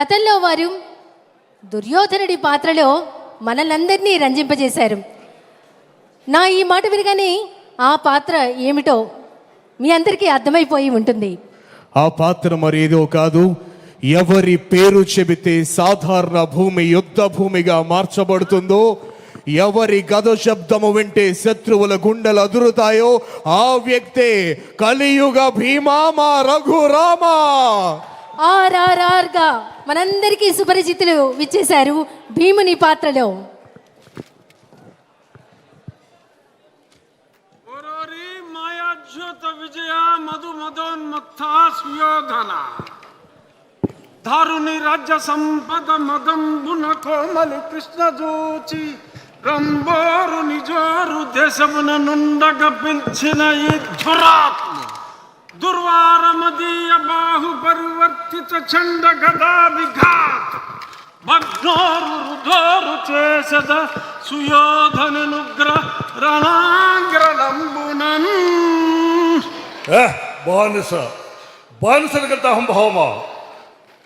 గతంలో వారు దుర్యోధనుడి పాత్రలో మనలందరినీ రంజింపజేశారు. నా ఈ మాట వినగానే ఆ పాత్ర ఏమిటో మీ అందరికీ అర్థమైపోయి ఉంటుంది. ఆ పాత్ర మరేదో కాదు, ఎవరి పేరు చెబితే సాధారణ భూమి యుద్ధ భూమిగా మార్చబడుతుందో, ఎవరి గద శబ్దము వింటే శత్రువుల గుండెలు అదురుతాయో ఆ వ్యక్తే కలియుగ భీమా మా రఘురామ. ఆర్ఆర్ఆర్గా మనందరికీ సుపరిచితులు విచ్చేశారు భీముని పాత్రలో. విజయ మధు మదోన్మత్త సుయోధన దారుని రాజ్య సంపద మదంబున కోమలి కృష్ణ జూచి రంబోరు నిజోరు దేశమున నుండగ పిలిచిన ఈ ధురాత్మ దుర్వారమదీయ బాహు పరివర్తిత చండ గదా విఘాత భగ్నోరు రుధోరు చేసద సుయోధనుగ్ర రణాంగ్రలంబునన్. బానిసల కంటే అహంభావమా?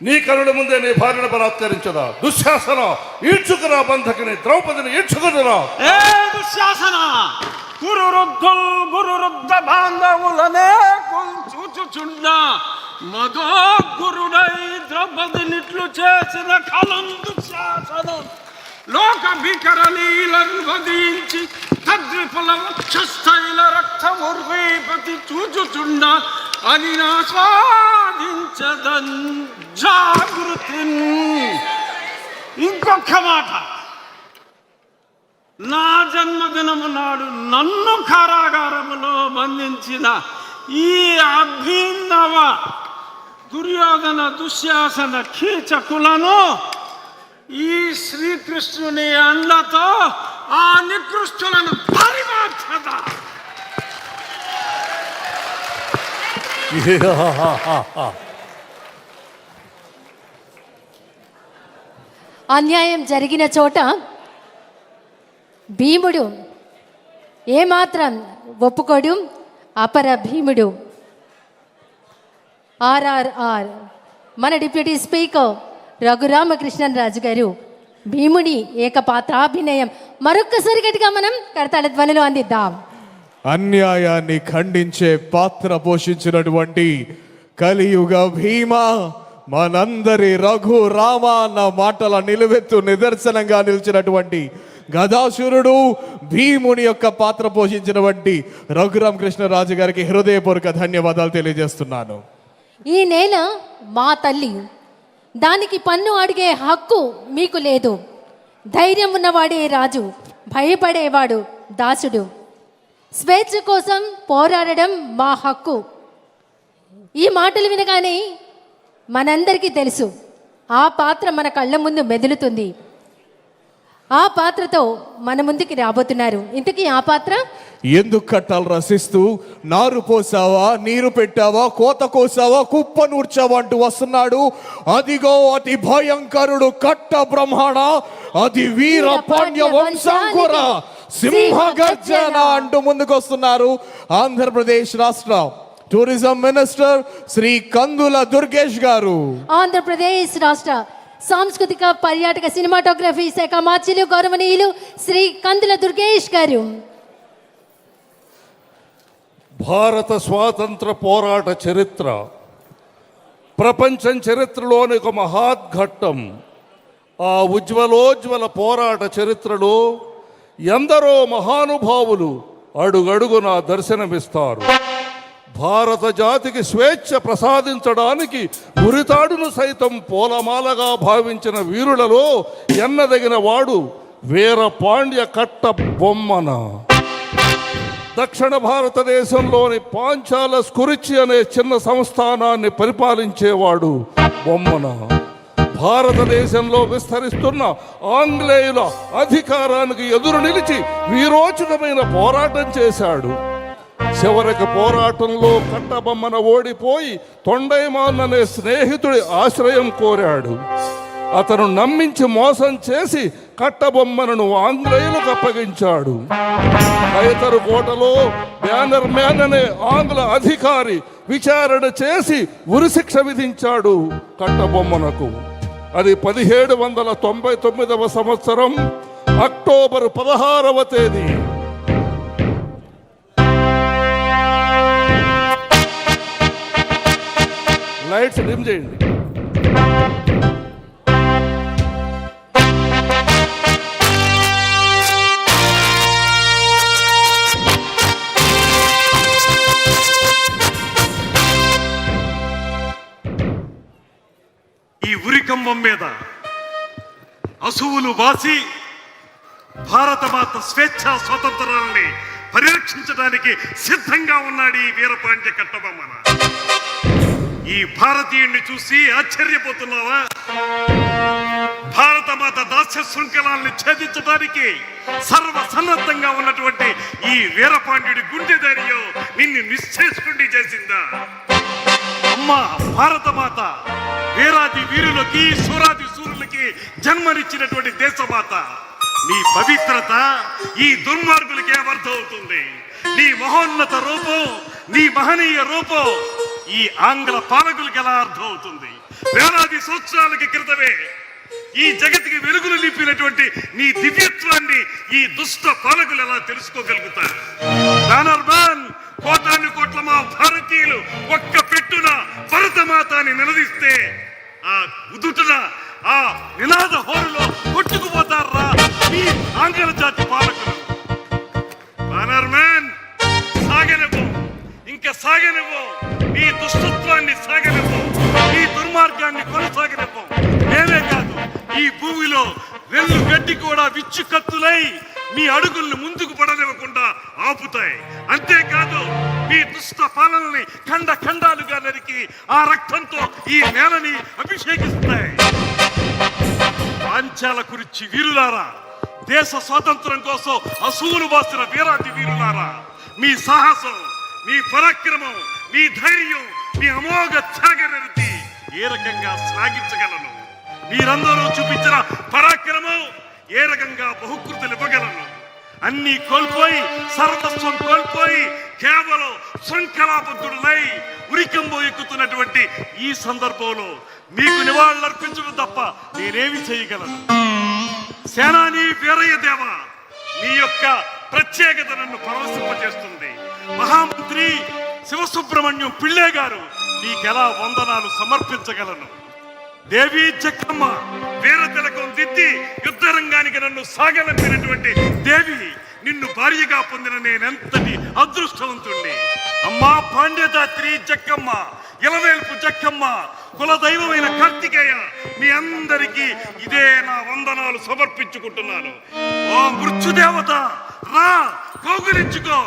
నీ కనుల ముందే నీ భార్యను బలాత్కరించదా? దుశ్శాసన, ఈడ్చుకురా బంధకిని, ద్రౌపదిని ఈడ్చుకురా. ఏ దుశ్శాసన, గురురుద్ధ బాంధవులనే చూచుచుండ మధో గురుడై ద్రౌపదినిట్లు చేసిన కలం దుశ్శాసనం. లోక భీకర లీలను వధించి తద్విపుల వక్షస్థైల రక్తముర్వీపతి చూచుచుండ అని ఆస్వాదించదన్ జాగృతి. ఇంకొక మాట, నా జన్మదినము నాడు నన్ను కారాగారములో బంధించిన ఈ అభినవ దుర్యోధన దుశ్శాసన కీచకులను ఈ శ్రీకృష్ణుని అండతో ఆ నికృష్టులను పరిమార్చద. అన్యాయం జరిగిన చోట భీముడు ఏమాత్రం ఒప్పుకోడు. అపర భీముడు. ఆర్ఆర్ఆర్ మన డిప్యూటీ స్పీకర్ రఘురామకృష్ణన్ రాజు గారు భీముడి ఏకపాత్రాభినయం మరొక్కసారి గట్టిగా మనం కరతాళ ధ్వనులు అందిద్దాం. అన్యాయాన్ని ఖండించే పాత్ర పోషించినటువంటి కలియుగ భీమా, మనందరి రఘురామ అన్న మాటల నిలువెత్తు నిదర్శనంగా నిలిచినటువంటి గదాసురుడు భీముని యొక్క పాత్ర పోషించినటువంటి రఘురామకృష్ణరాజు గారికి హృదయపూర్వక ధన్యవాదాలు తెలియజేస్తున్నాను. ఈ నేల మా తల్లి, దానికి పన్ను అడిగే హక్కు మీకు లేదు. ధైర్యం ఉన్నవాడే రాజు, భయపడేవాడు దాసుడు. స్వేచ్ఛ కోసం పోరాడడం మా హక్కు. ఈ మాటలు వినగానే మనందరికీ తెలుసు ఆ పాత్ర మన కళ్ళ ముందు మెదులుతుంది. ఆ పాత్రతో మన ముందుకి రాబోతున్నారు. ఇంతకీ ఆ పాత్ర ఎందుకు కట్టాలు రసిస్తూ నారు పోసావా, నీరు పెట్టావా, కోత కోసావా, కుప్ప నూర్చావా అంటూ వస్తున్నాడు. అదిగో అతి భయంకరుడు కట్ట బ్రహ్మణ, అది వీర పాండ్య వంశాంకుర సింహ గర్జన అంటూ ముందుకు వస్తున్నారు ఆంధ్రప్రదేశ్ రాష్ట్ర టూరిజం మినిస్టర్ శ్రీ కందుల దుర్గేష్ గారు. ఆంధ్రప్రదేశ్ రాష్ట్ర సాంస్కృతిక పర్యాటక సినిమాటోగ్రఫీ శాఖ మార్చిలు గౌరవనీయులు శ్రీ కందుల దుర్గేష్ గారు. భారత స్వాతంత్ర పోరాట చరిత్ర ప్రపంచం చరిత్రలోని ఒక మహాద్ఘట్టం. ఆ ఉజ్వలోజ్వల పోరాట చరిత్రలో ఎందరో మహానుభావులు అడుగడుగున దర్శనమిస్తారు. భారత జాతికి స్వేచ్ఛ ప్రసాదించడానికి ఉరితాడును సైతం పూలమాలగా భావించిన వీరులలో ఎన్నదగిన వాడు వీర పాండ్య కట్ట బొమ్మన. దక్షిణ భారతదేశంలోని పాంచాల స్కురిచి అనే చిన్న సంస్థానాన్ని పరిపాలించేవాడు బొమ్మన. భారతదేశంలో విస్తరిస్తున్న ఆంగ్లేయుల అధికారానికి ఎదురు నిలిచి వీరోచితమైన పోరాటం చేశాడు. చివరికి పోరాటంలో కట్టబొమ్మన ఓడిపోయి తొండైమాన్ అనే స్నేహితుడి ఆశ్రయం కోరాడు. అతను నమ్మించి మోసం చేసి కట్టబొమ్మను ఆంగ్లేయులకు అప్పగించాడు. కైతరు కోటలో బ్యానర్ మ్యాన్ అనే ఆంగ్ల అధికారి విచారణ చేసి ఉరిశిక్ష విధించాడు కట్టబొమ్మనకు. అది 1799 సంవత్సరం అక్టోబర్ 16వ తేదీ. లైట్స్ డిమ్ చేయండి. ఈ ఉరికంబం మీద అసువులు వాసి భారతమాత స్వేచ్ఛ స్వతంత్రాలని పరిరక్షించడానికి సిద్ధంగా ఉన్నాడు ఈ వీరపాండ్య కట్టబొమ్మన. ఈ భారతీయుణ్ణి చూసి ఆశ్చర్యపోతున్నావా? భారతమాత దాస్య శృంఖలాల్ని ఛేదించడానికి సర్వసన్నద్ధంగా ఉన్నటువంటి ఈ వీరపాండ్యుడి గుండె ధైర్యం నిన్ను నిశ్చేసుకుండి చేసిందా? అమ్మా భారతమాత వీరాది వీరులకి సూరాది సూరులకి జన్మనిచ్చినటువంటి దేశమాత. నీ పవిత్రత ఈ దుర్మార్గులకి ఏమర్థం అవుతుంది? నీ మహోన్నత రూపం, నీ మహనీయ రూపం ఈ ఆంగ్ల పాలకులకి ఎలా అర్థం అవుతుంది? వేలాది సంవత్సరాలకి క్రితమే ఈ జగతికి వెలుగులు నింపినటువంటి నీ దివ్యత్వాన్ని ఈ దుష్ట పాలకులు ఎలా తెలుసుకోగలుగుతారు? దానర్బాన్ కోటాను కోట్ల మా భారతీయులు ఒక్క పెట్టున భరతమాతాని నిలదీస్తే ఆ ఉదుటన ఆ నినాద హోరులో కొట్టుకుపోతారా ఈ ఆంగ్ల జాతి పాలకులు? బానర్మ్యాన్ సాగనివ్వు, ఇంకా సాగనివ్వు, నీ దుష్టత్వాన్ని సాగనివ్వు, నీ దుర్మార్గాన్ని కొనసాగనివ్వు. నేనే కాదు, ఈ భూమిలో వెల్లు గడ్డి కూడా విచ్చు కత్తులై మీ అడుగుల్ని ముందుకు పడనివ్వకుండా ఆపుతాయి. అంతేకాదు మీ దుష్ట పాలనని ఖండ ఖండాలుగా నరికి ఆ రక్తంతో ఈ నేలని అభిషేకిస్తాయి. పాంచాల కురిచి వీరులారా, దేశ స్వాతంత్రం కోసం అసూలు బాసిన వీరాటి వీరులారా, మీ సాహసం, మీ పరాక్రమం, మీ ధైర్యం, మీ అమోఘ త్యాగనిరతి ఏ రకంగా శ్లాఘించగలను? మీరందరూ చూపించిన పరాక్రమం ఏ రకంగా బహుకృతులు ఇవ్వగలను? అన్ని కోల్పోయి, సర్వస్వం కోల్పోయి, కేవలం శృంఖలాబద్ధుడునై ఉరికంబో ఎక్కుతున్నటువంటి ఈ సందర్భంలో మీకు నివాళులర్పించడం తప్ప నేనేమి చేయగలను? సేనాని వీరయ్య దేవ, మీ యొక్క ప్రత్యేకత నన్ను పరవశింపజేస్తుంది. మహామంత్రి శివసుబ్రహ్మణ్యం పిళ్ళే గారు, మీకెలా వందనాలు సమర్పించగలను? దేవి జక్కమ్మ వీర తిలకం దిద్ది యుద్ధరంగానికి నన్ను సాగలంపినటువంటి దేవి, నిన్ను భార్యగా పొందిన నేనెంతటి అదృష్టవంతుణ్ణి. అమ్మా పాండ్యదాత్రి జక్కమ్మ, ఇలవేల్పు జక్కమ్మ, కులదైవమైన కార్తికేయ, మీ అందరికీ ఇదే నా వందనాలు సమర్పించుకుంటున్నాను. ఓ మృత్యుదేవత రా, కౌగిలించుకో.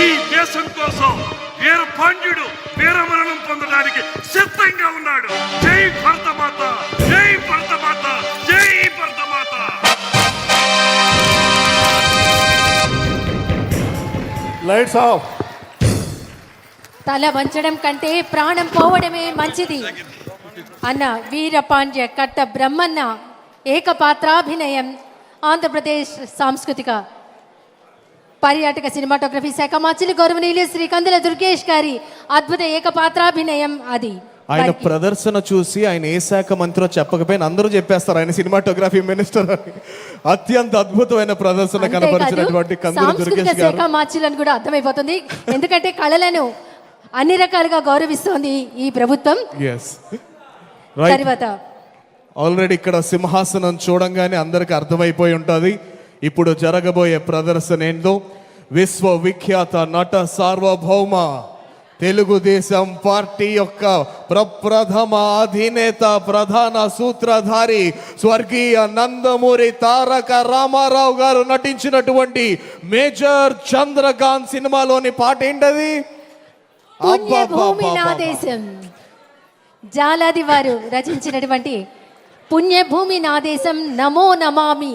ఈ దేశం కోసం వీర పాండ్యుడు వీరమరణం పొందడానికి సిద్ధంగా ఉన్నాడు. జై భరతమాత, జై భరతమాత, జై భరతమాత. Lights off. తల వంచడం కంటే ప్రాణం పోవడమే మంచిది అన్న వీరపాండ్య కట్ట బ్రహ్మన్న ఏకపాత్రాభినయం ఆంధ్రప్రదేశ్ సాంస్కృతిక పర్యాటక సినిమాటోగ్రఫీ శాఖ మంత్రులు గౌరవనీయులు శ్రీ కందుల దుర్గేష్ గారి అద్భుత ఏకపాత్రాభినయం అది. ఆయన ప్రదర్శన చూసి ఆయన ఏ శాఖ మంత్రో చెప్పకపోయినా అందరూ చెప్పేస్తారు ఆయన సినిమాటోగ్రఫీ మినిస్టర్ అని. అత్యంత అద్భుతమైన ప్రదర్శన కనపరిచినటువంటి కందుల దుర్గేష్ గారు శాఖ మార్చులను కూడా అర్థమైపోతుంది. ఎందుకంటే కళలను అన్ని రకాలుగా గౌరవిస్తోంది ఈ ప్రభుత్వం. తర్వాత ఆల్రెడీ ఇక్కడ సింహాసనం చూడంగానే అందరికి అర్థమైపోయి ఉంటుంది ఇప్పుడు జరగబోయే ప్రదర్శన ఏందో. విశ్వవిఖ్యాత నట సార్వభౌమ తెలుగుదేశం పార్టీ యొక్క ప్రప్రథమ అధినేత ప్రధాన సూత్రధారి స్వర్గీయ నందమూరి తారక రామారావు గారు నటించినటువంటి మేజర్ చంద్రకాంత్ సినిమాలోని పాట ఏంటది? పుణ్యభూమి నా దేశం. జాలాది వారు రచించినటువంటి పుణ్యభూమి నా దేశం నమో నమామి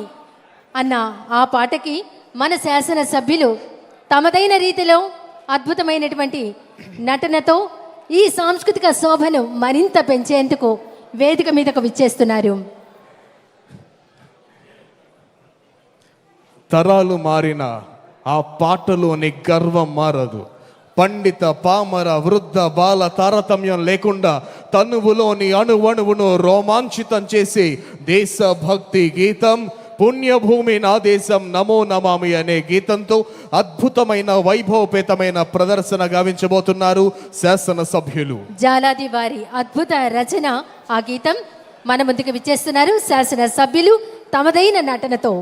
అన్న ఆ పాటకి మన శాసన సభ్యులు తమదైన రీతిలో అద్భుతమైనటువంటి నటనతో ఈ సాంస్కృతిక శోభను మరింత పెంచేందుకు వేదిక మీదకు విచ్చేస్తున్నారు. తరాలు మారిన ఆ పాటలోని గర్వం మారదు. పండిత పామర వృద్ధ బాల తారతమ్యం లేకుండా తనువులోని అణువణువును రోమాంచితం చేసే దేశభక్తి గీతం పుణ్యభూమి నా దేశం నమో నమామి అనే గీతంతో అద్భుతమైన వైభవపేతమైన ప్రదర్శన గావించబోతున్నారు శాసనసభ్యులు. జాలాది వారి అద్భుత రచన ఆ గీతం మన ముందుకు విచ్చేస్తున్నారు శాసనసభ్యులు తమదైన నటనతో.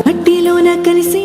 మట్టిలోన కలిసి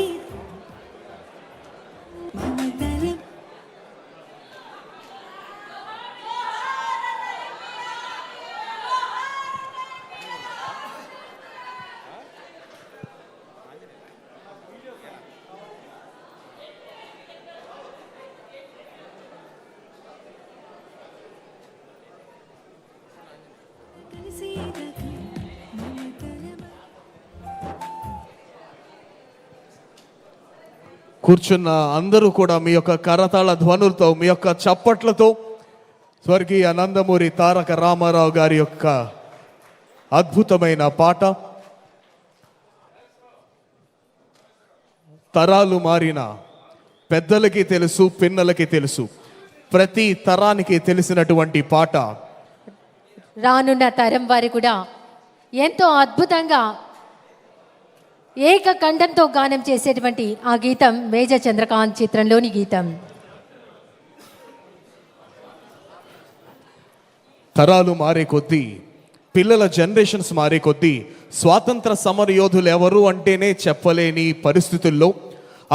కూర్చున్న అందరూ కూడా మీ యొక్క కరతాళ ధ్వనులతో మీ యొక్క చప్పట్లతో స్వర్గీయ నందమూరి తారక రామారావు గారి యొక్క అద్భుతమైన పాట తరాలు మారిన పెద్దలకి తెలుసు, పిన్నలకి తెలుసు, ప్రతి తరానికి తెలిసినటువంటి పాట. రానున్న తరం వారు కూడా ఎంతో అద్భుతంగా ఏకకంఠంతో గానం చేసేటువంటి ఆ గీతం మేజర్ చంద్రకాంత్ చిత్రంలోని గీతం. తరాలు మారే కొద్దీ, పిల్లల జనరేషన్స్ మారే కొద్దీ స్వాతంత్ర సమర యోధులు ఎవరు అంటేనే చెప్పలేని పరిస్థితుల్లో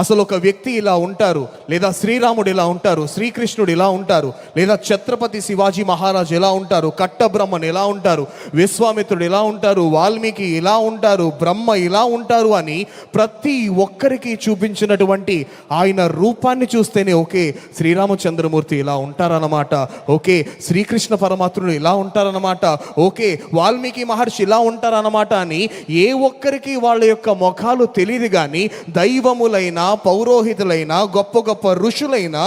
అసలు ఒక వ్యక్తి ఇలా ఉంటారు, లేదా శ్రీరాముడు ఇలా ఉంటారు, శ్రీకృష్ణుడు ఇలా ఉంటారు, లేదా ఛత్రపతి శివాజీ మహారాజ్ ఎలా ఉంటారు, కట్టబ్రహ్మన్ ఎలా ఉంటారు, విశ్వామిత్రుడు ఎలా ఉంటారు, వాల్మీకి ఇలా ఉంటారు, బ్రహ్మ ఇలా ఉంటారు అని ప్రతి ఒక్కరికి చూపించినటువంటి ఆయన రూపాన్ని చూస్తేనే ఓకే శ్రీరామచంద్రమూర్తి ఇలా ఉంటారన్నమాట, ఓకే శ్రీకృష్ణ పరమాత్ముడు ఇలా ఉంటారన్నమాట, ఓకే వాల్మీకి మహర్షి ఇలా ఉంటారన్నమాట అని ఏ ఒక్కరికి వాళ్ళ యొక్క ముఖాలు తెలియదు. కానీ దైవములైన పౌరోహితులైన గొప్ప గొప్ప ఋషులైన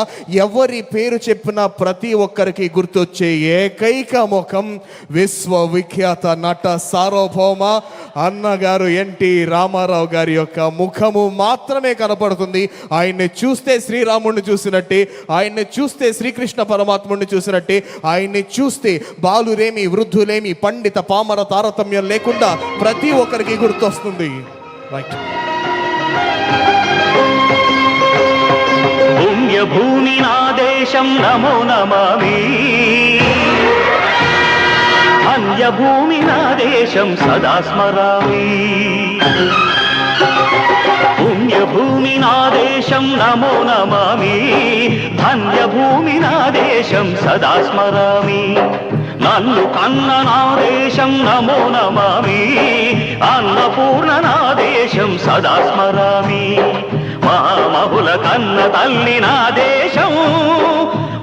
ఎవరి పేరు చెప్పినా ప్రతి ఒక్కరికి గుర్తొచ్చే ఏకైక ముఖం విశ్వవిఖ్యాత నట సార్వభౌమ అన్నగారు ఎన్టీ రామారావు గారి యొక్క ముఖము మాత్రమే కనపడుతుంది. ఆయన్ని చూస్తే శ్రీరాముడిని చూసినట్టే, ఆయన్ని చూస్తే శ్రీకృష్ణ పరమాత్ముడిని చూసినట్టే, ఆయన్ని చూస్తే బాలురేమి వృద్ధులేమి పండిత పామర తారతమ్యం లేకుండా ప్రతి ఒక్కరికి గుర్తొస్తుంది. రైట్. పుణ్యభూమి నా దేశం నమో నమామి, అన్యభూమి నా దేశం సదా స్మరామి. పుణ్యభూమి నా దేశం నమో నమామి, ధన్యభూమి నా దేశం సదా స్మరామి. నన్ను కన్న నా దేశం నమో నమామి, అన్నపూర్ణ నా దేశం సదా స్మరామి. మహామహుల కన్న తల్లి నా దేశం,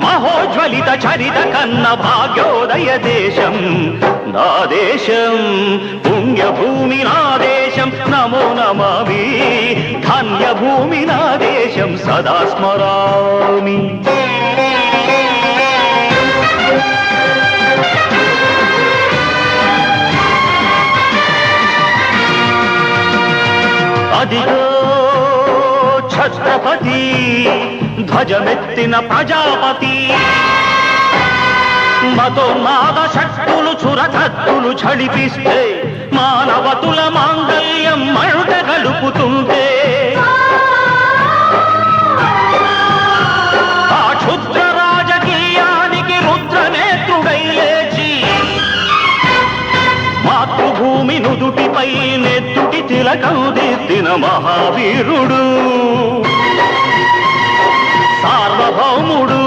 మహోజ్వలిత చరిత కన్న భాగ్యోదయ దేశం నా దేశం. పుణ్యభూమి నా దేశం నమో నమామి, ధన్యభూమి నా దేశం సదా స్మరామి. అదిగో ఛత్రపతి ధ్వజమెత్తిన ప్రజాపతి, మతోన్మాద శక్తులు చురకత్తులు ఝడిపిస్తే మానవతుల మాంగళ్యం మంట గలుపుతుంటే, ఆ క్షుద్ర రాజకీయానికి రుద్రనేత్రుడై లేచి మాతృభూమి నుదుటిపై నెత్తుటి తిలకం దిద్దిన మహావీరుడు సార్వభౌముడు.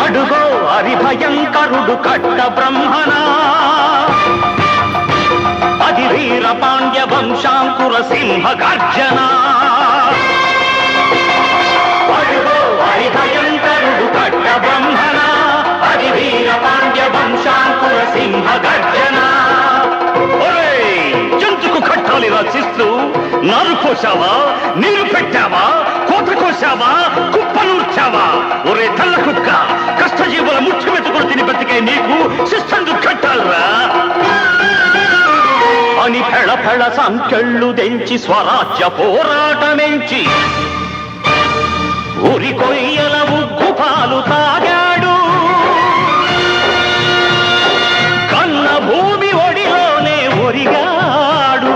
అడుగో హరిభయంకరుడు కట్ట బ్రహ్మణ, అది వీర పాండ్య వంశాంకుర సింహ గర్జన. అడుగో హరిభయంకరుడు కట్ట నారు పోసావా, నీరు పెట్టావా, కోత కోసావా, కుప్పనూర్చావా? ఒరే తల్ల కుక్క, కష్టజీవుల ముఖ్య మెతుకులు తిని బతికే నీకు శిస్తందు కట్టాలరా అని ఫెళ ఫెళ సంకెళ్ళు దెంచి స్వరాజ్య పోరాటమెంచి ఉరి కొయ్యల ఉగ్గు పాలు తాగాడు. కన్న భూమి ఒడిలోనే ఒరిగాడు.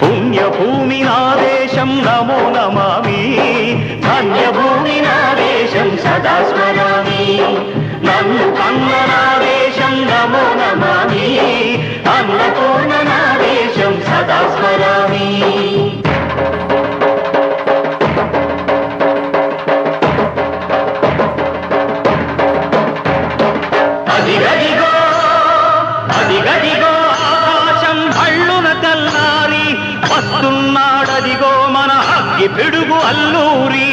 పుణ్యభూమి నా దేశం నమో నమామి, ధన్యభూమి నా దేశం సదా స్మరామి. నన్ను కన్న నా దేశం నమో నమామి, అన్నపూర్ణ నా దేశం సదా స్మరామి. అదిగదిగో అదిగదిగో ఆకాశం భళ్ళున తెల్లారి వస్తున్నాడదిగో మన అగ్గి పిడుగు అల్లూరి.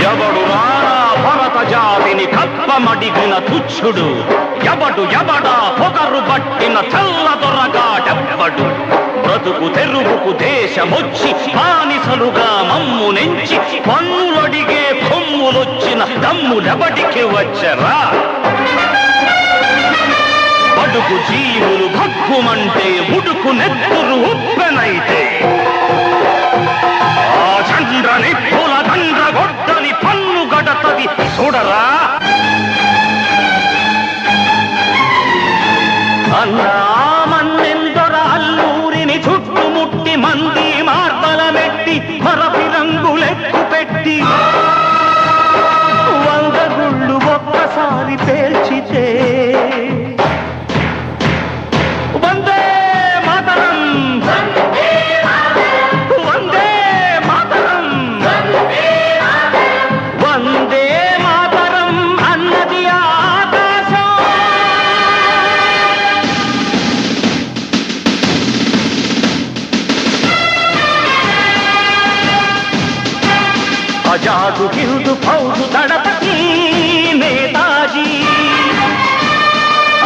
ఎవడు రారా భరత జాతిని కప్పమడిగిన తుచ్చుడు, ఎవడు ఎవడా పొగరు పట్టిన చల్ల దొరగాడెవ్వడు. బ్రతుకు తెరుగుకు దేశమొచ్చి బానిసలుగా మమ్ము నెంచి పన్నులడిగే కొమ్ములొచ్చిన దమ్ములెవడికి వచ్చరా? బడుగు జీవులు భగ్గుమంటే ఉడుకు నెత్తురు ఉప్పెనైతే ఆ చంద్ర నిప్పుల దండ్ర గొడ్డలి పన్ను గడతది చూడరా? అన్నా మన్నెందొర అల్లూరిని చుట్టుముట్టి మంది మార్బలమెట్టి మరపి రంగులెక్కు పెట్టి 100 గుళ్ళు ఒక్కసారి పేల్చితే వందే మాతరం, వందే మాతరం, వందే మాతరం అన్నది ఆకాశం. ఆజాదు హిందూ ఫౌజు దళపతి నేతాజీ,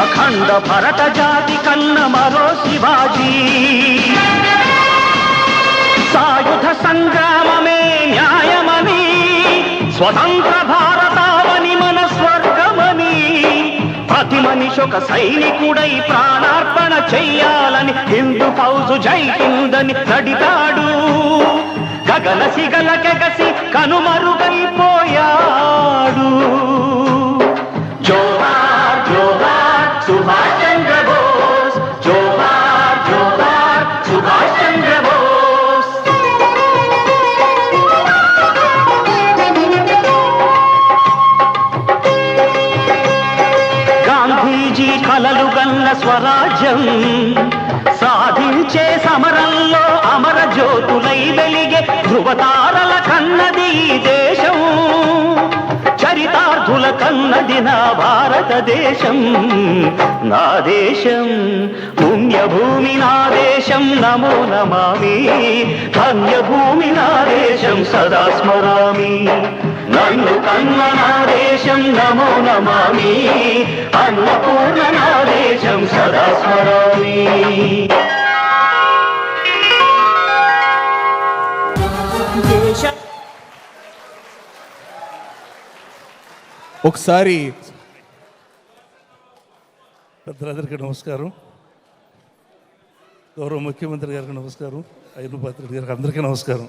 అఖండ భరత జాతి కన్న మరో శివాజీ. సాయుధ సంగ్రామమే న్యాయమని, స్వతంత్ర భారతావని మన స్వర్గమని, ప్రతి మనిషొక సైనికుడై ప్రాణార్పణ చెయ్యాలని హిందూ ఫౌజు జై హిందని నడితాడు. గగన సిగల కెగసి కనుమరుగైపోయాడు. జోహార్ జోహార్ సుభాష్ చంద్ర బోస్, జోహార్ జోహార్ సుభాష్ చంద్ర బోస్. గాంధీజీ కలలు గన్న స్వరాజ్యం సాధించే సమరంలో అమర జ్యోతులై వెలిగే ధృవతారల కన్నది ఈ దేశం. చరితార్థుల కన్నది నా భారతదేశం. నా దేశం పుణ్యభూమి నా దేశం నమో నమామి, ధన్యభూమి నా దేశం సదా స్మరామి. నన్ను కన్న నా దేశం నమో నమామి, అన్నపూర్ణ నా దేశం సదా స్మరామి. ఒకసారి పెద్దలందరికీ నమస్కారం. గౌరవ ముఖ్యమంత్రి గారికి నమస్కారం, ఐను పాత్రుడి గారికి అందరికీ నమస్కారం.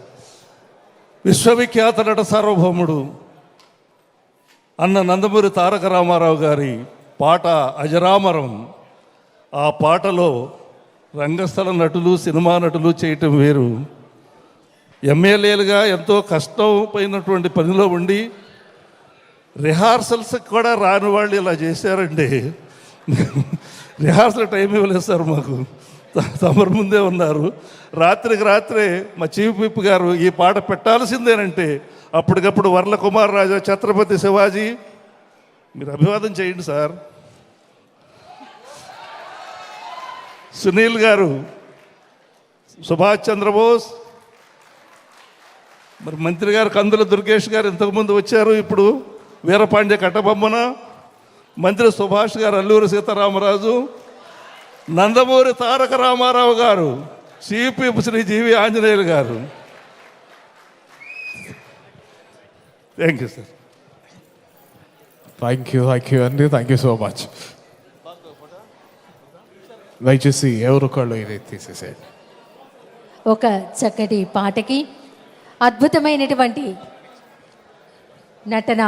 విశ్వవిఖ్యాత నట సార్వభౌముడు అన్న నందమూరి తారక రామారావు గారి పాట అజరామరం. ఆ పాటలో రంగస్థల నటులు సినిమా నటులు చేయటం వేరు. ఎమ్మెల్యేలుగా ఎంతో కష్టమైనటువంటి పనిలో ఉండి రిహార్సల్స్కి కూడా రాని వాళ్ళు ఇలా చేశారండి. రిహార్సల్ టైం ఇవ్వలేదు సార్ మాకు, తమరు ముందే ఉన్నారు. రాత్రికి రాత్రే మా చీఫ్ విప్ గారు ఈ పాట పెట్టాల్సిందేనంటే అప్పటికప్పుడు వర్ల కుమార్ రాజా, ఛత్రపతి శివాజీ, మీరు అభివాదం చేయండి సార్, సునీల్ గారు, సుభాష్ చంద్రబోస్, మరి మంత్రి గారు కందుల దుర్గేష్ గారు ఇంతకుముందు వచ్చారు, ఇప్పుడు వీరపాండ్య కట్టబొమ్మన, మంత్రి సుభాష్ గారు, అల్లూరి సీతారామరాజు, నందమూరి తారక రామారావు గారు, సిపి శ్రీ జీవి ఆంజనేయులు గారు. Thank you sir. Thank you అండి, థ్యాంక్ యూ సో మచ్. దయచేసి ఎవరు కళ్ళు ఇది తీసేసేయండి. ఒక చక్కటి పాటకి అద్భుతమైనటువంటి నటన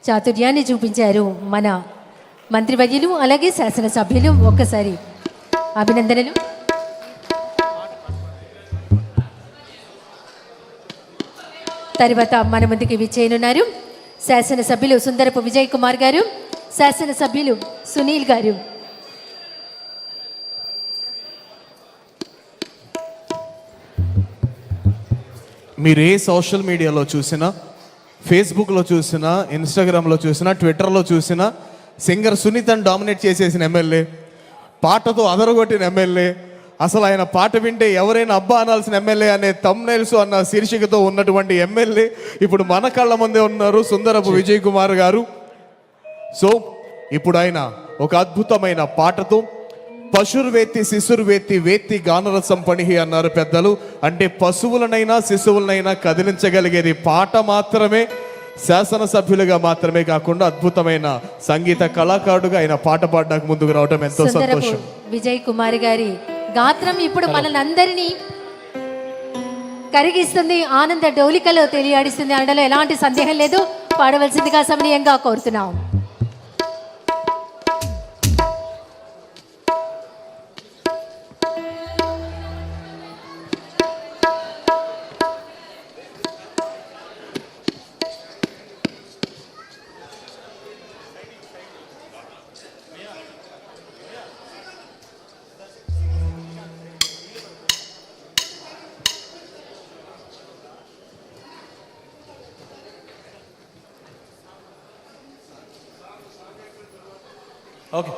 చాతుర్యాన్ని చూపించారు మన మంత్రివర్యులు, అలాగే శాసనసభ్యులు. ఒక్కసారి అభినందనలు. తర్వాత మన ముందుకి విచ్చేయనున్నారు శాసనసభ్యులు సుందరపు విజయ్ కుమార్ గారు, శాసనసభ్యులు సునీల్ గారు. మీరు ఏ సోషల్ మీడియాలో చూసినా, ఫేస్బుక్లో చూసినా, ఇన్స్టాగ్రామ్లో చూసినా, ట్విట్టర్లో చూసినా సింగర్ సునీతను డామినేట్ చేసేసిన ఎమ్మెల్యే, పాటతో అదరగొట్టిన ఎమ్మెల్యే, అసలు ఆయన పాట వింటే ఎవరైనా అబ్బా అనాల్సిన ఎమ్మెల్యే అనే తమ్నైల్స్ అన్న శీర్షికతో ఉన్నటువంటి ఎమ్మెల్యే ఇప్పుడు మన కళ్ళ ముందే ఉన్నారు, సుందరపు విజయ్ కుమార్ గారు. సో ఇప్పుడు ఆయన ఒక అద్భుతమైన పాటతో పశుర్వేత్తి శిశుర్వేత్తి వేత్తి గానరసం పణిహి అన్నారు పెద్దలు. అంటే పశువులనైనా శిశువులనైనా కదిలించగలిగేది పాట మాత్రమే. శాసనసభ్యులుగా మాత్రమే కాకుండా అద్భుతమైన సంగీత కళాకారుడుగా ఆయన పాట పాడడానికి ముందుకు రావడం ఎంతో సంతోషం. విజయ్ కుమార్ గారి గాత్రం ఇప్పుడు మనందరినీ కరిగిస్తుంది, ఆనంద డోలికలో తెలియాడిస్తుంది అనడంలో ఎలాంటి సందేహం లేదు. పాడవలసిందిగా సమనీయంగా కోరుతున్నాం. ఓకే.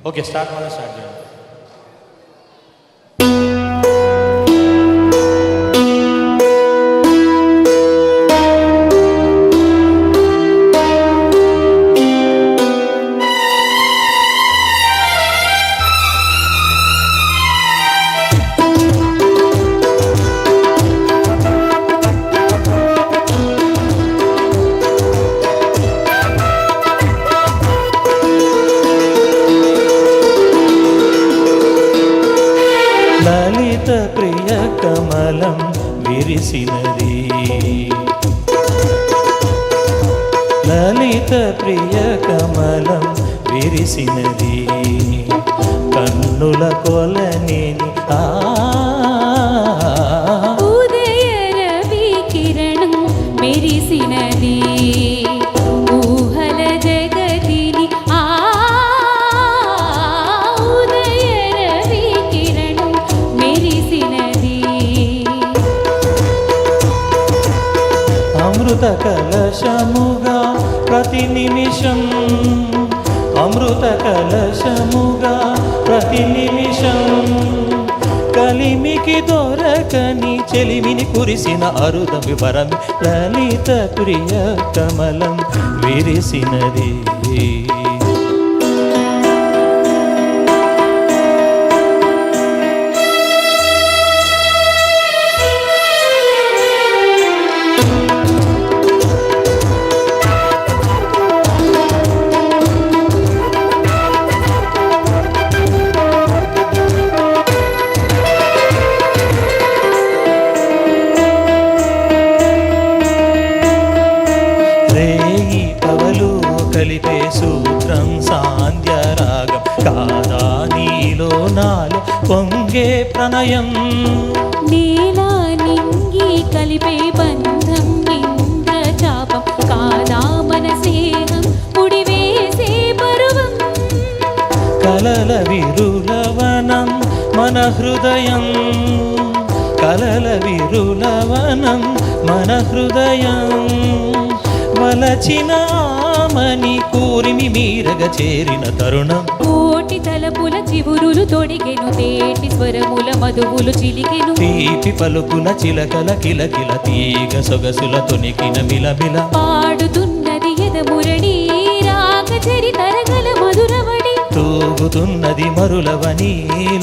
ఓకే, స్టార్ట్ చేయండి. ప్రియ కమలం విరిసినది, లలిత ప్రియ కమలం విరిసినది, కన్నుల కొలనేని ఉదయ రవి కిరణం మెరిసినది, ఊహల జగతిని ఉదయ రవి కిరణం మెరిసినది, అమృత కలశముగా ప్రతి నిమిషం, అమృత కలశముగా ప్రతి నిమిషం, కలిమికి దొరకని చెలిమిని కురిసిన అరుద వివరం, లలిత ప్రియ కమలం విరిసినది. పొంగే ప్రణయం నేలా నింగి కలిపే బంధం ఇంద్రచాపం కాదా మన స్నేహం ముడివేసే పరువం కలల విరులవనం మన హృదయం కలల విరులవనం మన హృదయం వలచిన మని కూరిమి మీరగ చేరిన తరుణం కోటి తలపుల చివురులు తొడిగెను తేటి స్వరముల మధువులు చిలికెను తీపి పలుకుల చిలకల కిలకిల తీగ సొగసుల తొనికిన మిలమిల పాడుతున్నది ఎదమురడి రాగ చరి తరగల మధురవడి తూగుతున్నది మరులవని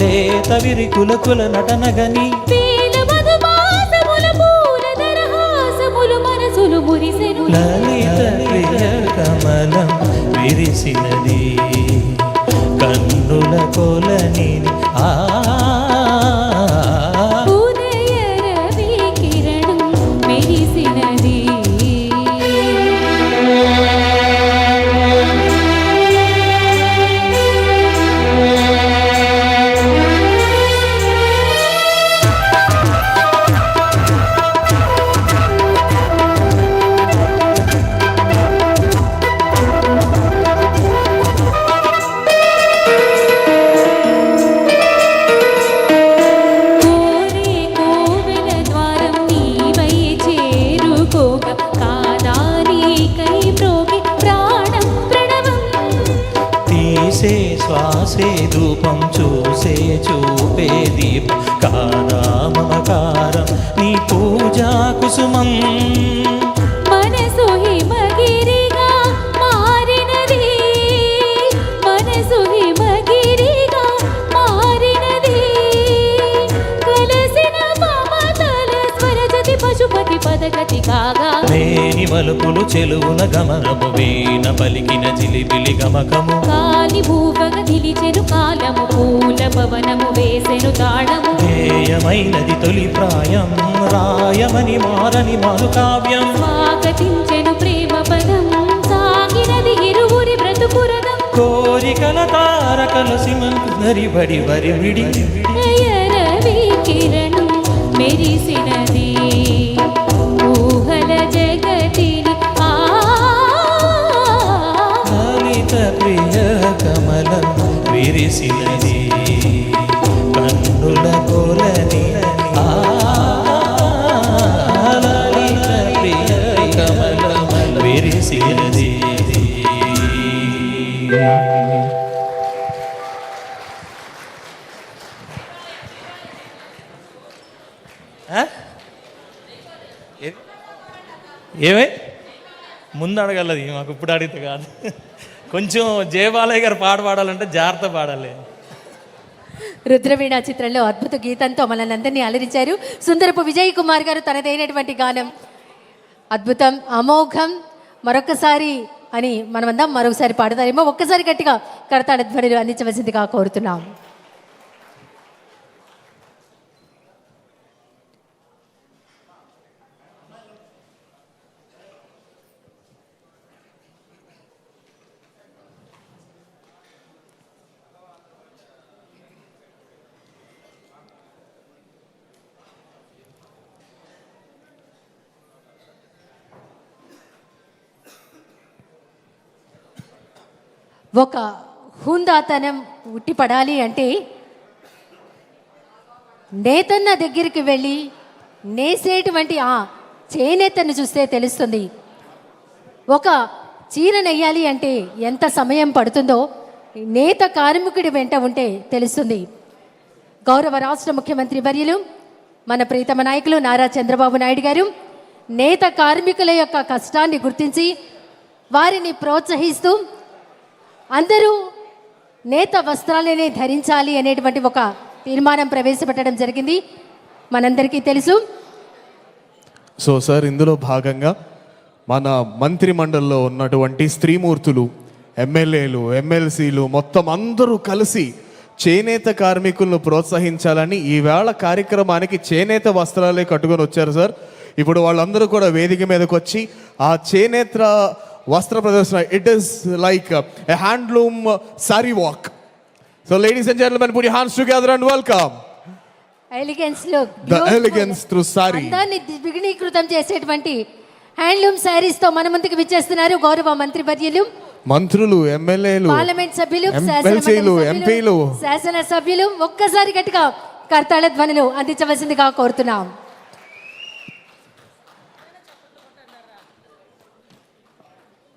లేత విరికుల కుల నటనగని వేల మధుమాసముల పూల దరహాసములు మనసులు మురిసెను లలిత ప్రియ కమలం విరిసినది కన్నుల కొలని ఉదయ రవి కిరణం మెరిసినది కోరే కోవెల ద్వారం నీవై చేరుకోక కాదారి కై ప్రోగి ప్రాణం ప్రణవం తీసే శ్వాసే ధూపం చూసే చూపే దీపం కారామకారం నీ పూజా కుసుమం మనసు హిమగిరిగా మారినది మనసు హిమగిరిగా మారినది కలసిన మమతల స్వరజతి పశుపతి పదగతి కాగా లేని మలుపులు చెలువున గమనము వీణ పలికిన జిలిబిలి గమకము కాలి భూవగ నిలిచెను కాలము పూల భవనము వేసెను తాళము ధ్యేయమైనది తొలి ప్రాయం రాయమని మారని మారు కావ్యం స్వాగతించెను ప్రేమ పదం సాగినది ఇరువురి బ్రతుకురదం కోరికల తారకల సిమంతు నరిబడి వరి విడి రవి కిరణం మెరిసినది ఊహల జగతిని లలిత ప్రియ కమలం విరిసినది కన్నుల కొలని లలిత ప్రియ కమలం విరిసినది ఏమే ముందు అడగలది మాకు ఇప్పుడు అడిగితే కాదు కొంచెం జయబాలయ్య గారు పాట పాడాలంటే జాగ్రత్త పాడాలి రుద్రవీణ చిత్రంలో అద్భుత గీతంతో మనల్ని అందరినీ అలరించారు. సుందరపు విజయ్ కుమార్ గారు తనదైనటువంటి గానం అద్భుతం, అమోఘం. మరొకసారి అని మనమందరం మరొకసారి పాడతారేమో. ఒక్కసారి గట్టిగా కరతాళ ధ్వనులు అందించవలసిందిగా కోరుతున్నాం. ఒక హుందాతనం ఉట్టిపడాలి అంటే నేతన్న దగ్గరికి వెళ్ళి నేసేటువంటి ఆ చేనేతను చూస్తే తెలుస్తుంది. ఒక చీర నెయ్యాలి అంటే ఎంత సమయం పడుతుందో నేత కార్మికుడి వెంట ఉంటే తెలుస్తుంది. గౌరవ రాష్ట్ర ముఖ్యమంత్రి వర్యులు మన ప్రీతమ నాయకులు నారా చంద్రబాబు నాయుడు గారు నేత కార్మికుల యొక్క కష్టాన్ని గుర్తించి వారిని ప్రోత్సహిస్తూ అందరూ నేత వస్త్రాలనే ధరించాలి అనేటువంటి ఒక తీర్మానం ప్రవేశపెట్టడం జరిగింది, మనందరికీ తెలుసు. సో సార్, ఇందులో భాగంగా మన మంత్రి మండలిలో ఉన్నటువంటి స్త్రీమూర్తులు, ఎమ్మెల్యేలు, ఎమ్మెల్సీలు మొత్తం అందరూ కలిసి చేనేత కార్మికులను ప్రోత్సహించాలని ఈవేళ కార్యక్రమానికి చేనేత వస్త్రాలే కట్టుకొని వచ్చారు సార్. ఇప్పుడు వాళ్ళందరూ కూడా వేదిక మీదకి వచ్చి ఆ చేనేత వస్త్ర ప్రదర్శన, it is like a handloom sorry walk. So ladies and gentlemen, put your hands together and welcome elegance లో the elegance through sari. అందాన్ని ద్విగుణీకృతం చేసేటువంటి హ్యాండ్లూమ్ శారీస్ తో మన ముందుకు విచ్చేస్తున్నారు గౌరవ మంత్రి వర్యులు, మంత్రులు, ఎమ్మెల్యేలు, పార్లమెంట్ సభ్యులు, ఎమ్మెల్సీలు, ఎంపీలు, శాసన సభ్యులు ఒక్కసారి గట్టిగా కర్తాళ ధ్వనులు అందించవలసిందిగా కోరుతున్నాం.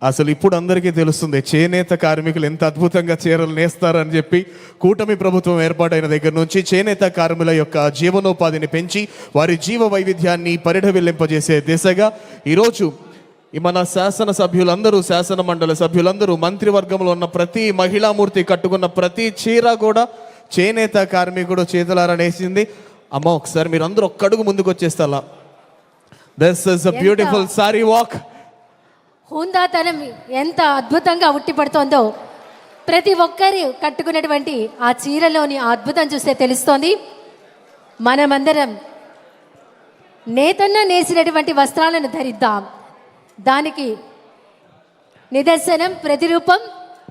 అసలు ఇప్పుడు అందరికీ తెలుస్తుంది చేనేత కార్మికులు ఎంత అద్భుతంగా చీరలు నేస్తారని చెప్పి. కూటమి ప్రభుత్వం ఏర్పాటైన దగ్గర నుంచి చేనేత కార్మికుల యొక్క జీవనోపాధిని పెంచి వారి జీవ వైవిధ్యాన్ని పరిఢవిల్లింపజేసే దిశగా ఈరోజు మన శాసన సభ్యులందరూ, శాసన మండలి సభ్యులందరూ, మంత్రివర్గంలో ఉన్న ప్రతి మహిళామూర్తి కట్టుకున్న ప్రతి చీర కూడా చేనేత కార్మికుడు చేతులారా నేసింది. అమ్మ ఒకసారి మీరు అందరూ ఒక్కడుగు ముందుకు వచ్చేస్తా. This is a beautiful sari walk. హుందాతనం ఎంత అద్భుతంగా ఉట్టిపడుతోందో ప్రతి ఒక్కరు కట్టుకున్నటువంటి ఆ చీరలోని ఆ అద్భుతం చూస్తే తెలుస్తోంది. మనమందరం నేతన్న నేసినటువంటి వస్త్రాలను ధరిద్దాం. దానికి నిదర్శనం, ప్రతిరూపం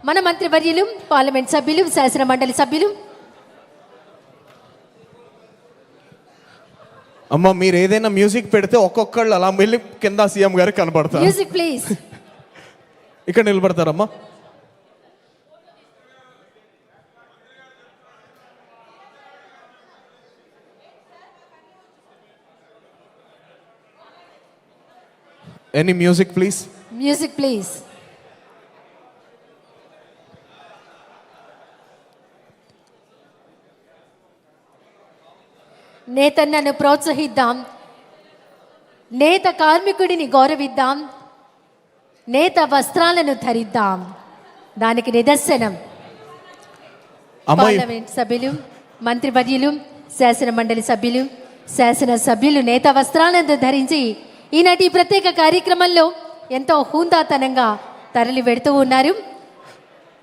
మన మంత్రివర్యులు, పార్లమెంట్ సభ్యులు, శాసన మండలి సభ్యులు. అమ్మ మీరు ఏదైనా మ్యూజిక్ పెడితే ఒక్కొక్కళ్ళు అలా వెళ్ళి కింద సీఎం గారికి కనపడతారు. Music please. ఇక్కడ నిలబడతారమ్మా. Any music please. Music please. నేతన్నను ప్రోత్సహిద్దాం, నేత కార్మికుడిని గౌరవిద్దాం, నేత వస్త్రాలను ధరిద్దాం. దానికి నిదర్శనం పార్లమెంట్ సభ్యులు, మంత్రివర్యులు, శాసన మండలి సభ్యులు, శాసన సభ్యులు నేత వస్త్రాలను ధరించి ఈనాటి ప్రత్యేక కార్యక్రమంలో ఎంతో హుందాతనంగా తరలి వెడుతూ ఉన్నారు.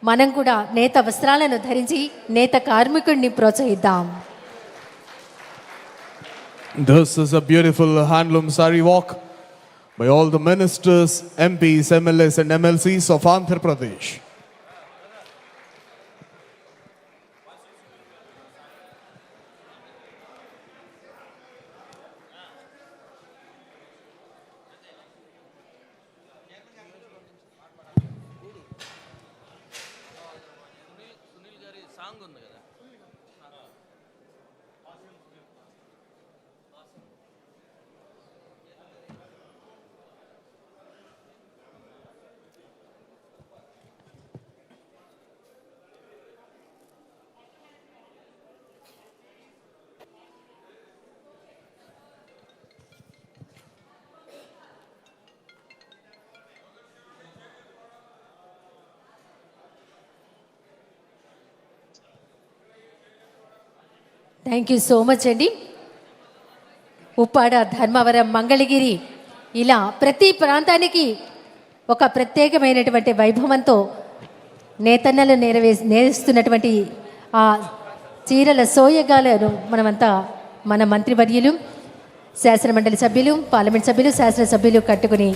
మనం కూడా నేత వస్త్రాలను ధరించి నేత కార్మికుడిని ప్రోత్సహిద్దాం. This is a beautiful handloom sari walk by all the ministers, MPs, MLAs and MLCs of Andhra Pradesh. Thank you so much అండి. ఉప్పాడ, ధర్మవరం, మంగళగిరి ఇలా ప్రతి ప్రాంతానికి ఒక ప్రత్యేకమైనటువంటి వైభవంతో నేతన్నలు నేరుస్తున్నటువంటి ఆ చీరల సోయగాలను మనమంతా మన మంత్రివర్యులు, శాసనమండలి సభ్యులు, పార్లమెంట్ సభ్యులు, శాసనసభ్యులు కట్టుకుని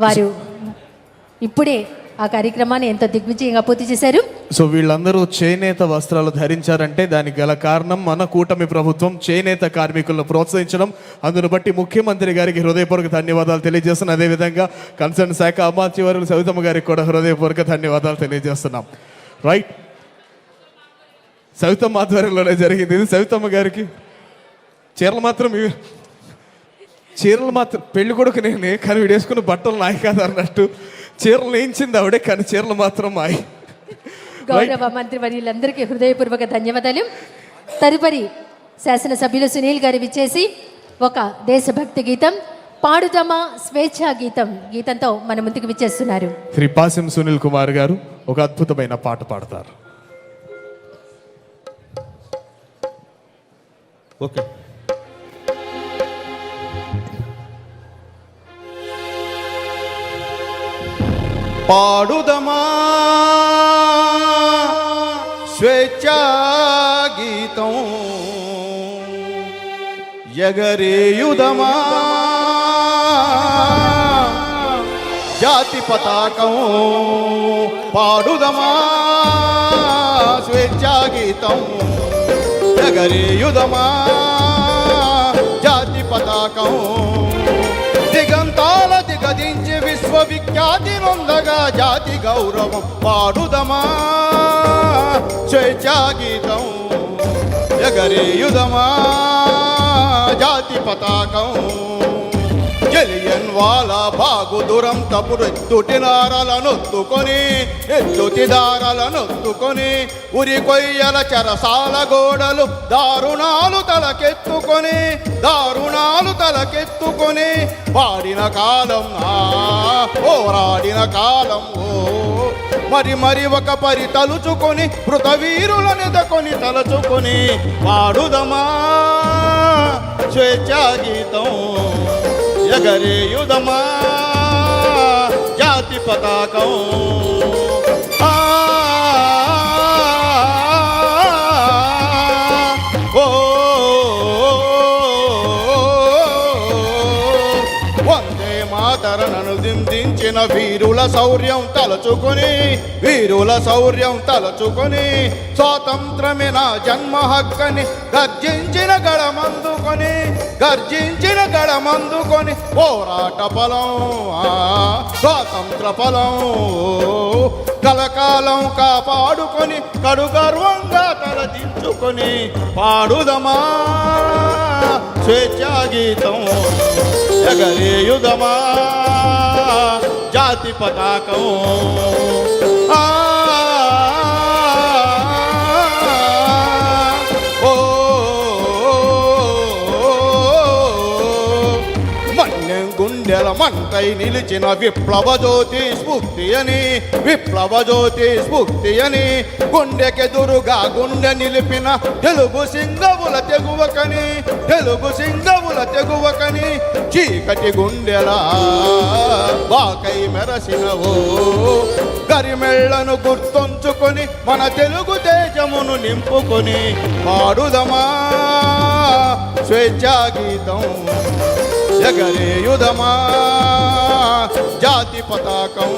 వారు ఇప్పుడే ఆ కార్యక్రమాన్ని ఎంతో దిగ్విజయంగా పూర్తి చేశారు. సో వీళ్ళందరూ చేనేత వస్త్రాలు ధరించారంటే దానికి గల కారణం మన కూటమి ప్రభుత్వం చేనేత కార్మికులను ప్రోత్సహించడం. అందును బట్టి ముఖ్యమంత్రి గారికి హృదయపూర్వక ధన్యవాదాలు తెలియజేస్తున్నాం. అదేవిధంగా కన్సర్న్ శాఖ అమాత్యవర్యులు సవితమ్మ గారికి కూడా హృదయపూర్వక ధన్యవాదాలు తెలియజేస్తున్నాం. రైట్, సవితమ్మ ఆధ్వర్యంలోనే జరిగింది ఇది. సవితమ్మ గారికి చీరలు మాత్రం పెళ్లి కొడుకు నేనే, కానీ వీడేసుకున్న బట్టలు నాయి కాదు అన్నట్టు చీరలు నేయించింది ఆవిడే, కానీ చీరలు మాత్రం మాయి. గౌరవ మంత్రివర్యులందరికీ హృదయపూర్వక ధన్యవాదాలు. తదుపరి శాసనసభ్యులు సునీల్ గారు విచ్చేసి ఒక దేశభక్తి గీతం పాడుదమా స్వేచ్ఛా గీతంతో మన ముందుకు విచ్చేస్తున్నారు. శ్రీ పాసిం సునీల్ కుమార్ గారు ఒక అద్భుతమైన పాట పాడతారు. ఓకే. పాడుదమా స్వేచ్ఛా గీతం, ఎగరేయుదమా జాతి పతాకం. పాడుదమా స్వేచ్ఛా గీతం ఎగరేయుదమా జాతి పతాకం దిగంతాల దిగదించి విశ్వవిఖ్యాతి నొందగా జాతి గౌరవం పాడుదమా స్వేచ్ఛా గీతం ఎగరేయుదమా జాతి పతాకం జలియన్ వాలా బాగు దురంతపుడు ఎత్తుతిదారలనొత్తుకొని ఉరి కొయ్యల చెరసాల గోడలు దారుణాలు తలకెత్తుకొని పాడిన కాలం పోరాడిన కాలం మరి ఒక పరి తలుచుకొని మృతవీరులనెదకొని తలచుకొని పాడుదమా స్వేచ్ఛా గీతం ఎగరేయుదమా జాతి పతాకం వందే మాతరనను దించిన వీరుల శౌర్యం తలచుకొని స్వాతంత్రమే నా జన్మ హక్కని గర్జించిన గళమందుకొని పోరాట ఫలం స్వాతంత్ర ఫలం కలకాలం కాపాడుకొని కడు గర్వంగా తలదించుకొని పాడుదమా స్వేచ్ఛా గీతం ఎగరేయుదమా జాతి పతాకం గుండెల మంటై నిలిచిన విప్లవ జ్యోతి స్ఫూర్తి అని గుండెకెదురుగా గుండె నిలిపిన తెలుగు సింగవుల తెగువకని చీకటి గుండెల బాకై మెరసినవో గరిమెళ్లను గుర్తుంచుకొని మన తెలుగు తేజమును నింపుకొని పాడుదమా స్వేచ్ఛా గీతం ఎగరేయుదమా జాతి పతాకం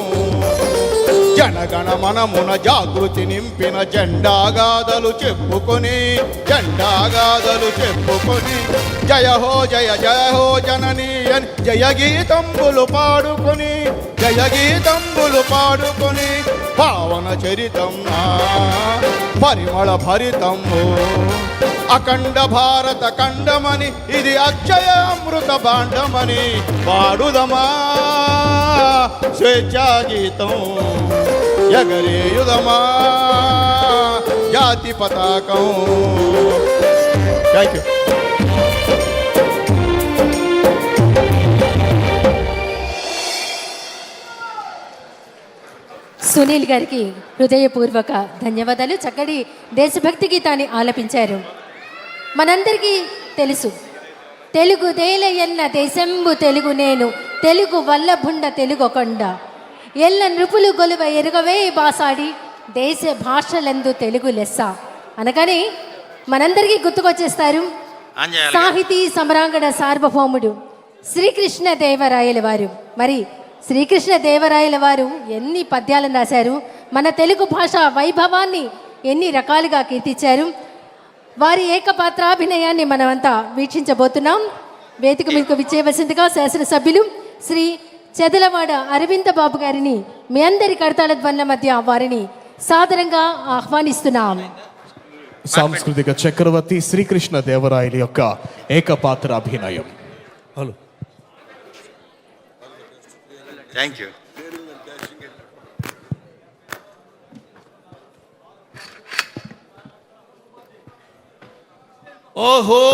జనగణ మనమున జాగృతి నింపిన జెండాగాథలు చెప్పుకొని జయ హో జననీ అని జయగీతంబులు పాడుకొని పావన చరితం పరిమళ భరితం అఖండ భారత ఖండమని ఇది అక్షయ అమృత భాండమని పాడుదమా స్వేచ్ఛా గీతం ఎగరేయుదమా జాతి పతాకం. Thank you. సునీల్ గారికి హృదయపూర్వక ధన్యవాదాలు. చక్కటి దేశభక్తి గీతాన్ని ఆలపించారు. మనందరికీ తెలుసు, తెలుగు దేల ఎల్ల దేశంబు తెలుగు నేను, తెలుగు వల్లభుండ తెలుగొకొండ, ఎల్ల నృపులు గొలువ ఎరుగవే బాసాడి, దేశ భాషలందు తెలుగు లెస్స అనగానే మనందరికీ గుర్తుకొచ్చేస్తారు సాహితీ సమరాంగణ సార్వభౌముడు శ్రీకృష్ణ దేవరాయల వారు. మరి శ్రీకృష్ణ దేవరాయల వారు ఎన్ని పద్యాలను రాశారు, మన తెలుగు భాష వైభవాన్ని ఎన్ని రకాలుగా కీర్తించారు. వారి ఏకపాత్రాభినయాన్ని మనమంతా వీక్షించబోతున్నాం. వేదిక మీకు విచ్చేయవలసిందిగా శాసనసభ్యులు శ్రీ చెదలవాడ అరవింద బాబు గారిని మీ అందరి కర్తాళ ధ్వనుల మధ్య వారిని సాదరంగా ఆహ్వానిస్తున్నాం. సాంస్కృతిక చక్రవర్తి శ్రీకృష్ణ దేవరాయల యొక్క ఏకపాత్రాభినయం. Hello, thank you. ఓహో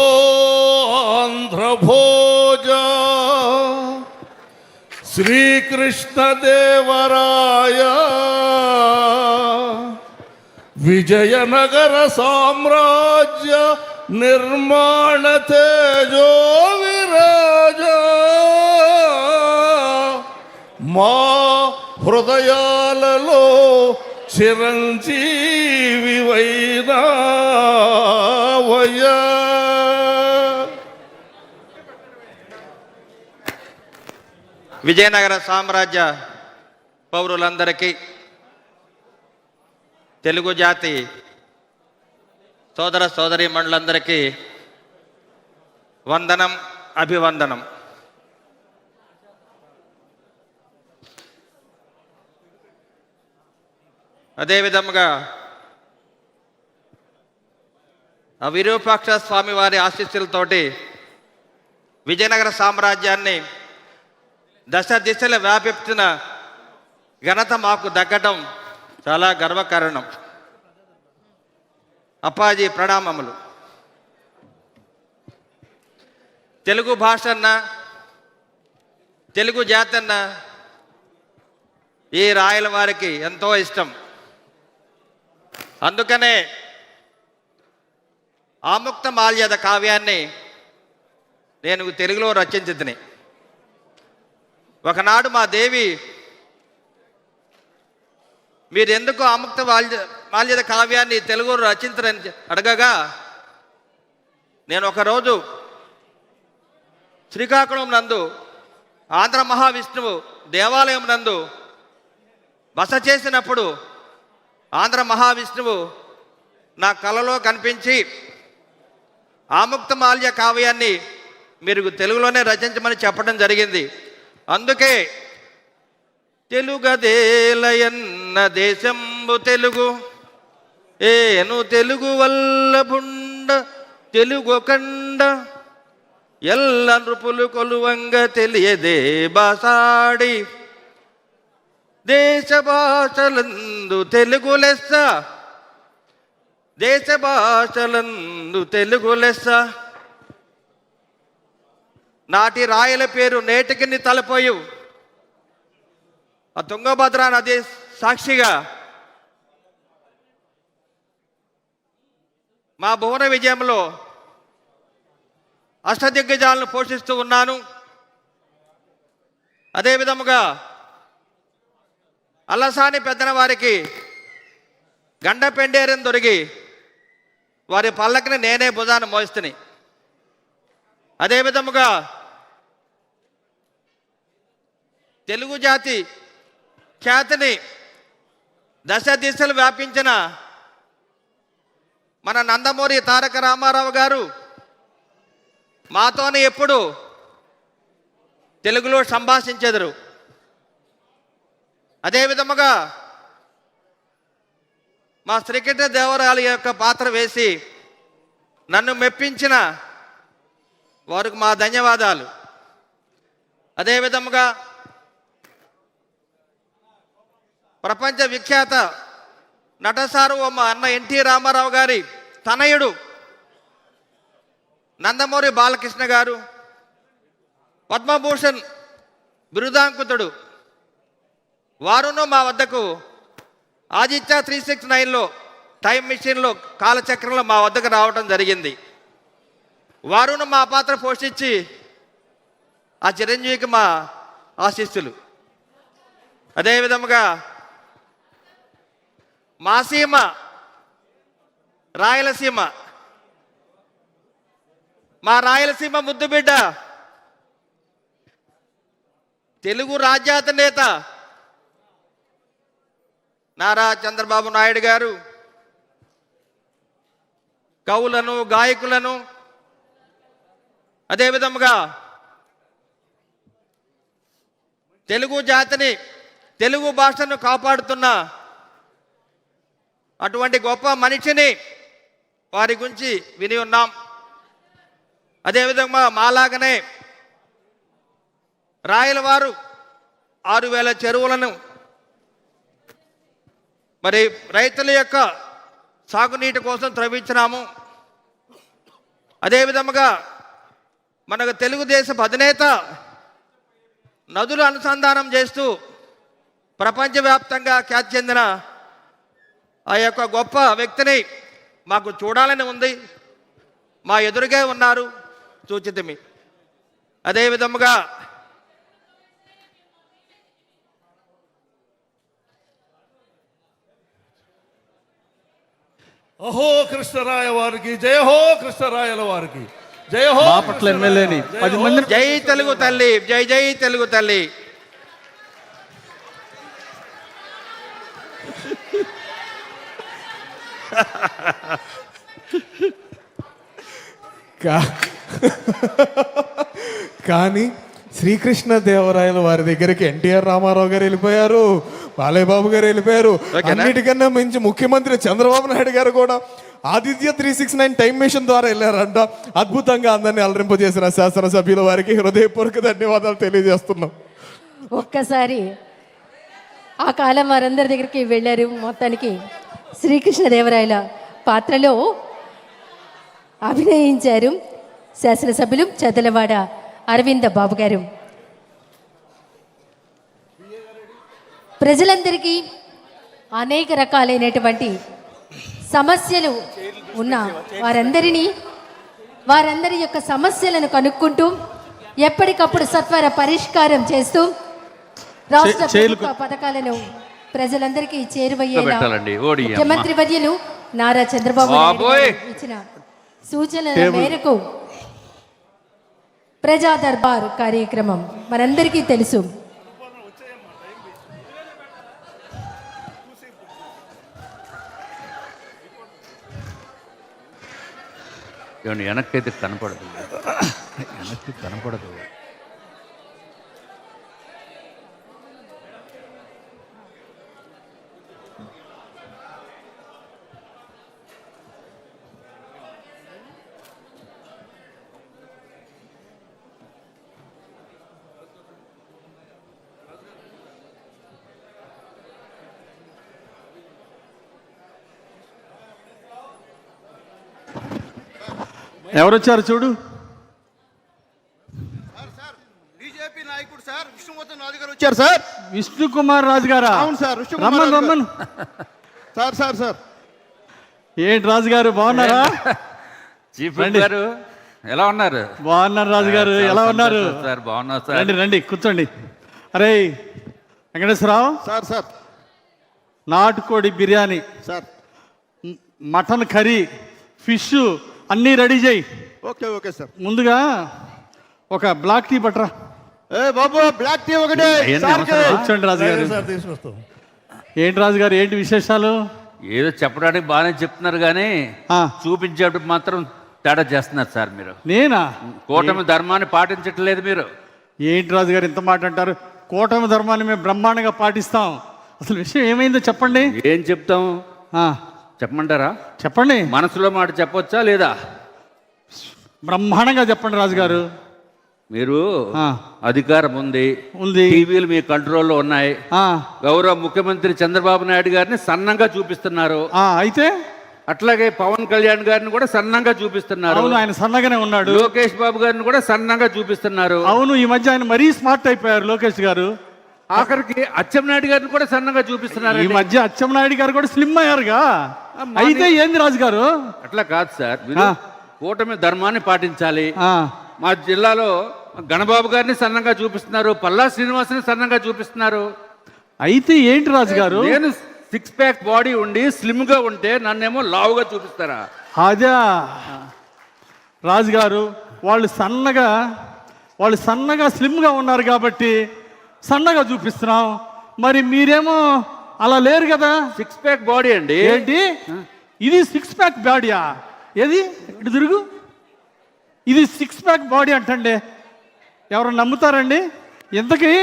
ఆంధ్రభోజ శ్రీకృష్ణదేవరాయ విజయనగర సామ్రాజ్య నిర్మాణ తేజో విరాజ, మా హృదయాలలో చిరంజీవి వైనావయ్యా. విజయనగర సామ్రాజ్య పౌరులందరికీ, తెలుగు జాతి సోదర సోదరీమణులందరికీ వందనం, అభివందనం. అదేవిధముగా ఆ విరూపాక్ష స్వామి వారి ఆశీస్సులతోటి విజయనగర సామ్రాజ్యాన్ని దశ దిశల వ్యాపిస్తున్న ఘనత మాకు దక్కటం చాలా గర్వకారణం. అప్పాజీ ప్రణామములు. తెలుగు భాషన్న, తెలుగు జాతన్న ఈ రాయల వారికి ఎంతో ఇష్టం. అందుకనే ఆముక్త మాల్యద కావ్యాన్ని నేను తెలుగులో రచించితిని. ఒకనాడు మా దేవి మీరెందుకు ఆముక్త మాల్యద కావ్యాన్ని తెలుగులో రచించరని అడగగా, నేను ఒకరోజు శ్రీకాకుళం నందు ఆంధ్ర మహావిష్ణువు దేవాలయం నందు బస చేసినప్పుడు ఆంధ్ర మహావిష్ణువు నా కలలో కనిపించి ఆముక్త మాల్య కావ్యాన్ని మీరు తెలుగులోనే రచించమని చెప్పడం జరిగింది. అందుకే తెలుగదేలయన్న దేశంబు తెలుగు ఏను తెలుగు వల్ల బుండ తెలుగొకండ ఎల్ల నృపులు కొలువంగ తెలియదే బాసాడి దేశ భాషలందు తెలుగు లెస్స దేశ భాషలందు తెలుగు లెస్స. నాటి రాయల పేరు నేటికి తలపోయు. ఆ తుంగభద్ర నది సాక్షిగా మా భువన విజయంలో అష్టదిగ్గజాలను పోషిస్తూ ఉన్నాను. అదేవిధముగా అల్లసాని పెద్దన వారికి గండ పెండేరం దొరికి వారి పల్లకిని నేనే భుజాన్ని మోస్తుని. అదేవిధముగా తెలుగు జాతి ఖ్యాతిని దశ దిశలు వ్యాపించిన మన నందమూరి తారక రామారావు గారు మాతోనే ఎప్పుడు తెలుగులో సంభాషించెదరు. అదేవిధముగా మా శ్రీకృష్ణ దేవరాయల యొక్క పాత్ర వేసి నన్ను మెప్పించిన వారికి మా ధన్యవాదాలు. అదేవిధముగా ప్రపంచ విఖ్యాత నటసార్వభౌమ అన్న ఎన్టీ రామారావు గారి తనయుడు నందమూరి బాలకృష్ణ గారు, పద్మభూషణ్ బిరుదాంకుతుడు, వారును మా వద్దకు ఆదిత్య 369లో టైం మిషన్లో కాలచక్రంలో మా వద్దకు రావడం జరిగింది. వారును మా పాత్ర పోషించి ఆ చిరంజీవికి మా ఆశీస్సులు. అదేవిధముగా మా సీమ రాయలసీమ, మా రాయలసీమ ముద్దుబిడ్డ తెలుగు రాజ్యాత నేత నారా చంద్రబాబు నాయుడు గారు కవులను, గాయకులను, అదేవిధముగా తెలుగు జాతిని, తెలుగు భాషను కాపాడుతున్న అటువంటి గొప్ప మనిషిని వారి గురించి విని ఉన్నాం. అదేవిధంగా మాలాగనే రాయల వారు 6,000 చెరువులను మరి రైతుల యొక్క సాగునీటి కోసం త్రవ్వించినాము. అదేవిధముగా మనకు తెలుగుదేశం అధినేత నదులు అనుసంధానం చేస్తూ ప్రపంచవ్యాప్తంగా ఖ్యాతి చెందిన ఆ యొక్క గొప్ప వ్యక్తిని మాకు చూడాలని ఉంది. మా ఎదురుగా ఉన్నారు, చూచితిమి. అదేవిధముగా అహో కృష్ణరాయ వారికి జయ హో, కృష్ణరాయల వారికి జయ హో. బాపట్ల ఎమ్మెల్యేని 10 మంది జై తెలుగు తల్లి, జై జై తెలుగు తల్లి. కానీ శ్రీకృష్ణదేవరాయలు వారి దగ్గరికి ఎన్టీఆర్ రామారావు గారు వెళ్ళిపోయారు, బాలయ్య బాబు గారు వెళ్ళిపోయారు. అన్నిటికన్నా మించి ముఖ్యమంత్రి చంద్రబాబు నాయుడు గారు కూడా ఆదిత్య 369 టైం మిషన్ ద్వారా వెళ్ళారంట. అద్భుతంగా అందరినీ అలరింపజేసిన శాసనసభ్యుల వారికి హృదయపూర్వక ధన్యవాదాలు తెలియజేస్తున్నాం. ఒక్కసారి ఆ కాలం వారందరి దగ్గరికి వెళ్ళారు. మొత్తానికి శ్రీకృష్ణదేవరాయల పాత్రలో అభినయించారు శాసనసభ్యులు చదలవాడ అరవింద బాబు గారు. ప్రజలందరికీ అనేక రకాలైనటువంటి సమస్యలు ఉన్న వారందరి యొక్క సమస్యలను కనుక్కుంటూ ఎప్పటికప్పుడు సత్వర పరిష్కారం చేస్తూ రాష్ట్ర ప్రభుత్వ పథకాలను ప్రజలందరికీ చేరువయ్యేలా ముఖ్యమంత్రి వర్యులు నారా చంద్రబాబు నాయుడు గారు ఇచ్చిన సూచనల మేరకు ప్రజా దర్బార్ కార్యక్రమం మనందరికీ తెలుసు. వెనక్కైతే కనపడదు, వెనక్కి కనపడదు. ఎవరు వచ్చారు చూడు. బీజేపీ నాయకుడు సార్ విష్ణువర్ధన్ రాజు గారు వచ్చారు సార్. విష్ణు కుమార్ రాజు గారా? అవును సార్. రమ్మను సార్ సార్ సార్ ఏంటి రాజు గారు బాగున్నారా? చీఫ్ గారు ఎలా ఉన్నారు? బాగున్నారు రాజు గారు, ఎలా ఉన్నారు? సార్ బాగున్నారు సార్. రండి రండి కూర్చోండి. అరే వెంకటేశ్వరరావు సార్ సార్ నాటుకోడి biryani sir, mutton curry, fish అన్నీ రెడీ చేయి. Okay okay sir. ముందుగా ఒక బ్లాక్ టీ పట్టరా. ఏ బాబు బ్లాక్ టీ ఒకటే. కూర్చోండి రాజు గారు. తీసుకొస్తాం. ఏంటి రాజు గారు ఏంటి విశేషాలు? ఏదో చెప్పడానికి బాగానే చెప్తున్నారు కానీ చూపించేటప్పుడు మాత్రం తేడా చేస్తున్నారు సార్ మీరు. నేనా? కూటమి ధర్మాన్ని పాటించట్లేదు మీరు. ఏంటి రాజు గారు ఇంత మాట అంటారు? కూటమి ధర్మాన్ని మేము బ్రహ్మాండంగా పాటిస్తాం. అసలు విషయం ఏమైందో చెప్పండి. ఏం చెప్తాం చెప్పమంటారా? చెప్పండి. మనసులో మాట చెప్పొచ్చా లేదా? బ్రహ్మాండంగా చెప్పండి రాజు గారు. మీరు అధికారం ఉంది, టీవీలు మీ కంట్రోల్లో ఉన్నాయి. గౌరవ ముఖ్యమంత్రి చంద్రబాబు నాయుడు గారిని సన్నంగా చూపిస్తున్నారు. అయితే అట్లాగే పవన్ కళ్యాణ్ గారిని కూడా సన్నంగా చూపిస్తున్నారు. అవును, ఆయన సన్నగానే ఉన్నాడు. లోకేష్ బాబు గారిని కూడా సన్నంగా చూపిస్తున్నారు. అవును, ఈ మధ్య ఆయన మరీ స్మార్ట్ అయిపోయారు లోకేష్ గారు. ఆఖరికి అచ్చెన్నాయుడు గారిని కూడా సన్నగా చూపిస్తున్నారు. ఈ మధ్య అచ్చెన్నాయుడు గారు కూడా స్లిమ్ అయ్యారుగా. అయితే ఏంది రాజు గారు? అట్లా కాదు సార్, కూటమి ధర్మాన్ని పాటించాలి. మా జిల్లాలో గణబాబు గారిని సన్నంగా చూపిస్తున్నారు, పల్లా శ్రీనివాసుని సన్నంగా చూపిస్తున్నారు. అయితే ఏంటి రాజు గారు? నేను 6 ప్యాక్ బాడీ ఉండి స్లిమ్ గా ఉంటే నన్నేమో లావుగా చూపిస్తారా? అదే రాజు గారు, వాళ్ళు సన్నగా స్లిమ్గా ఉన్నారు కాబట్టి సన్నగా చూపిస్తున్నాం. మరి మీరేమో అలా లేరు కదా. 6 ప్యాక్ బాడీ అండి. ఏంటి ఇది 6 ప్యాక్ బాడీయా? ఏది ఇటు తిరుగు. ఇది 6 ప్యాక్ బాడీ అంటండి. ఎవరు నమ్ముతారండి? ఇంతకీ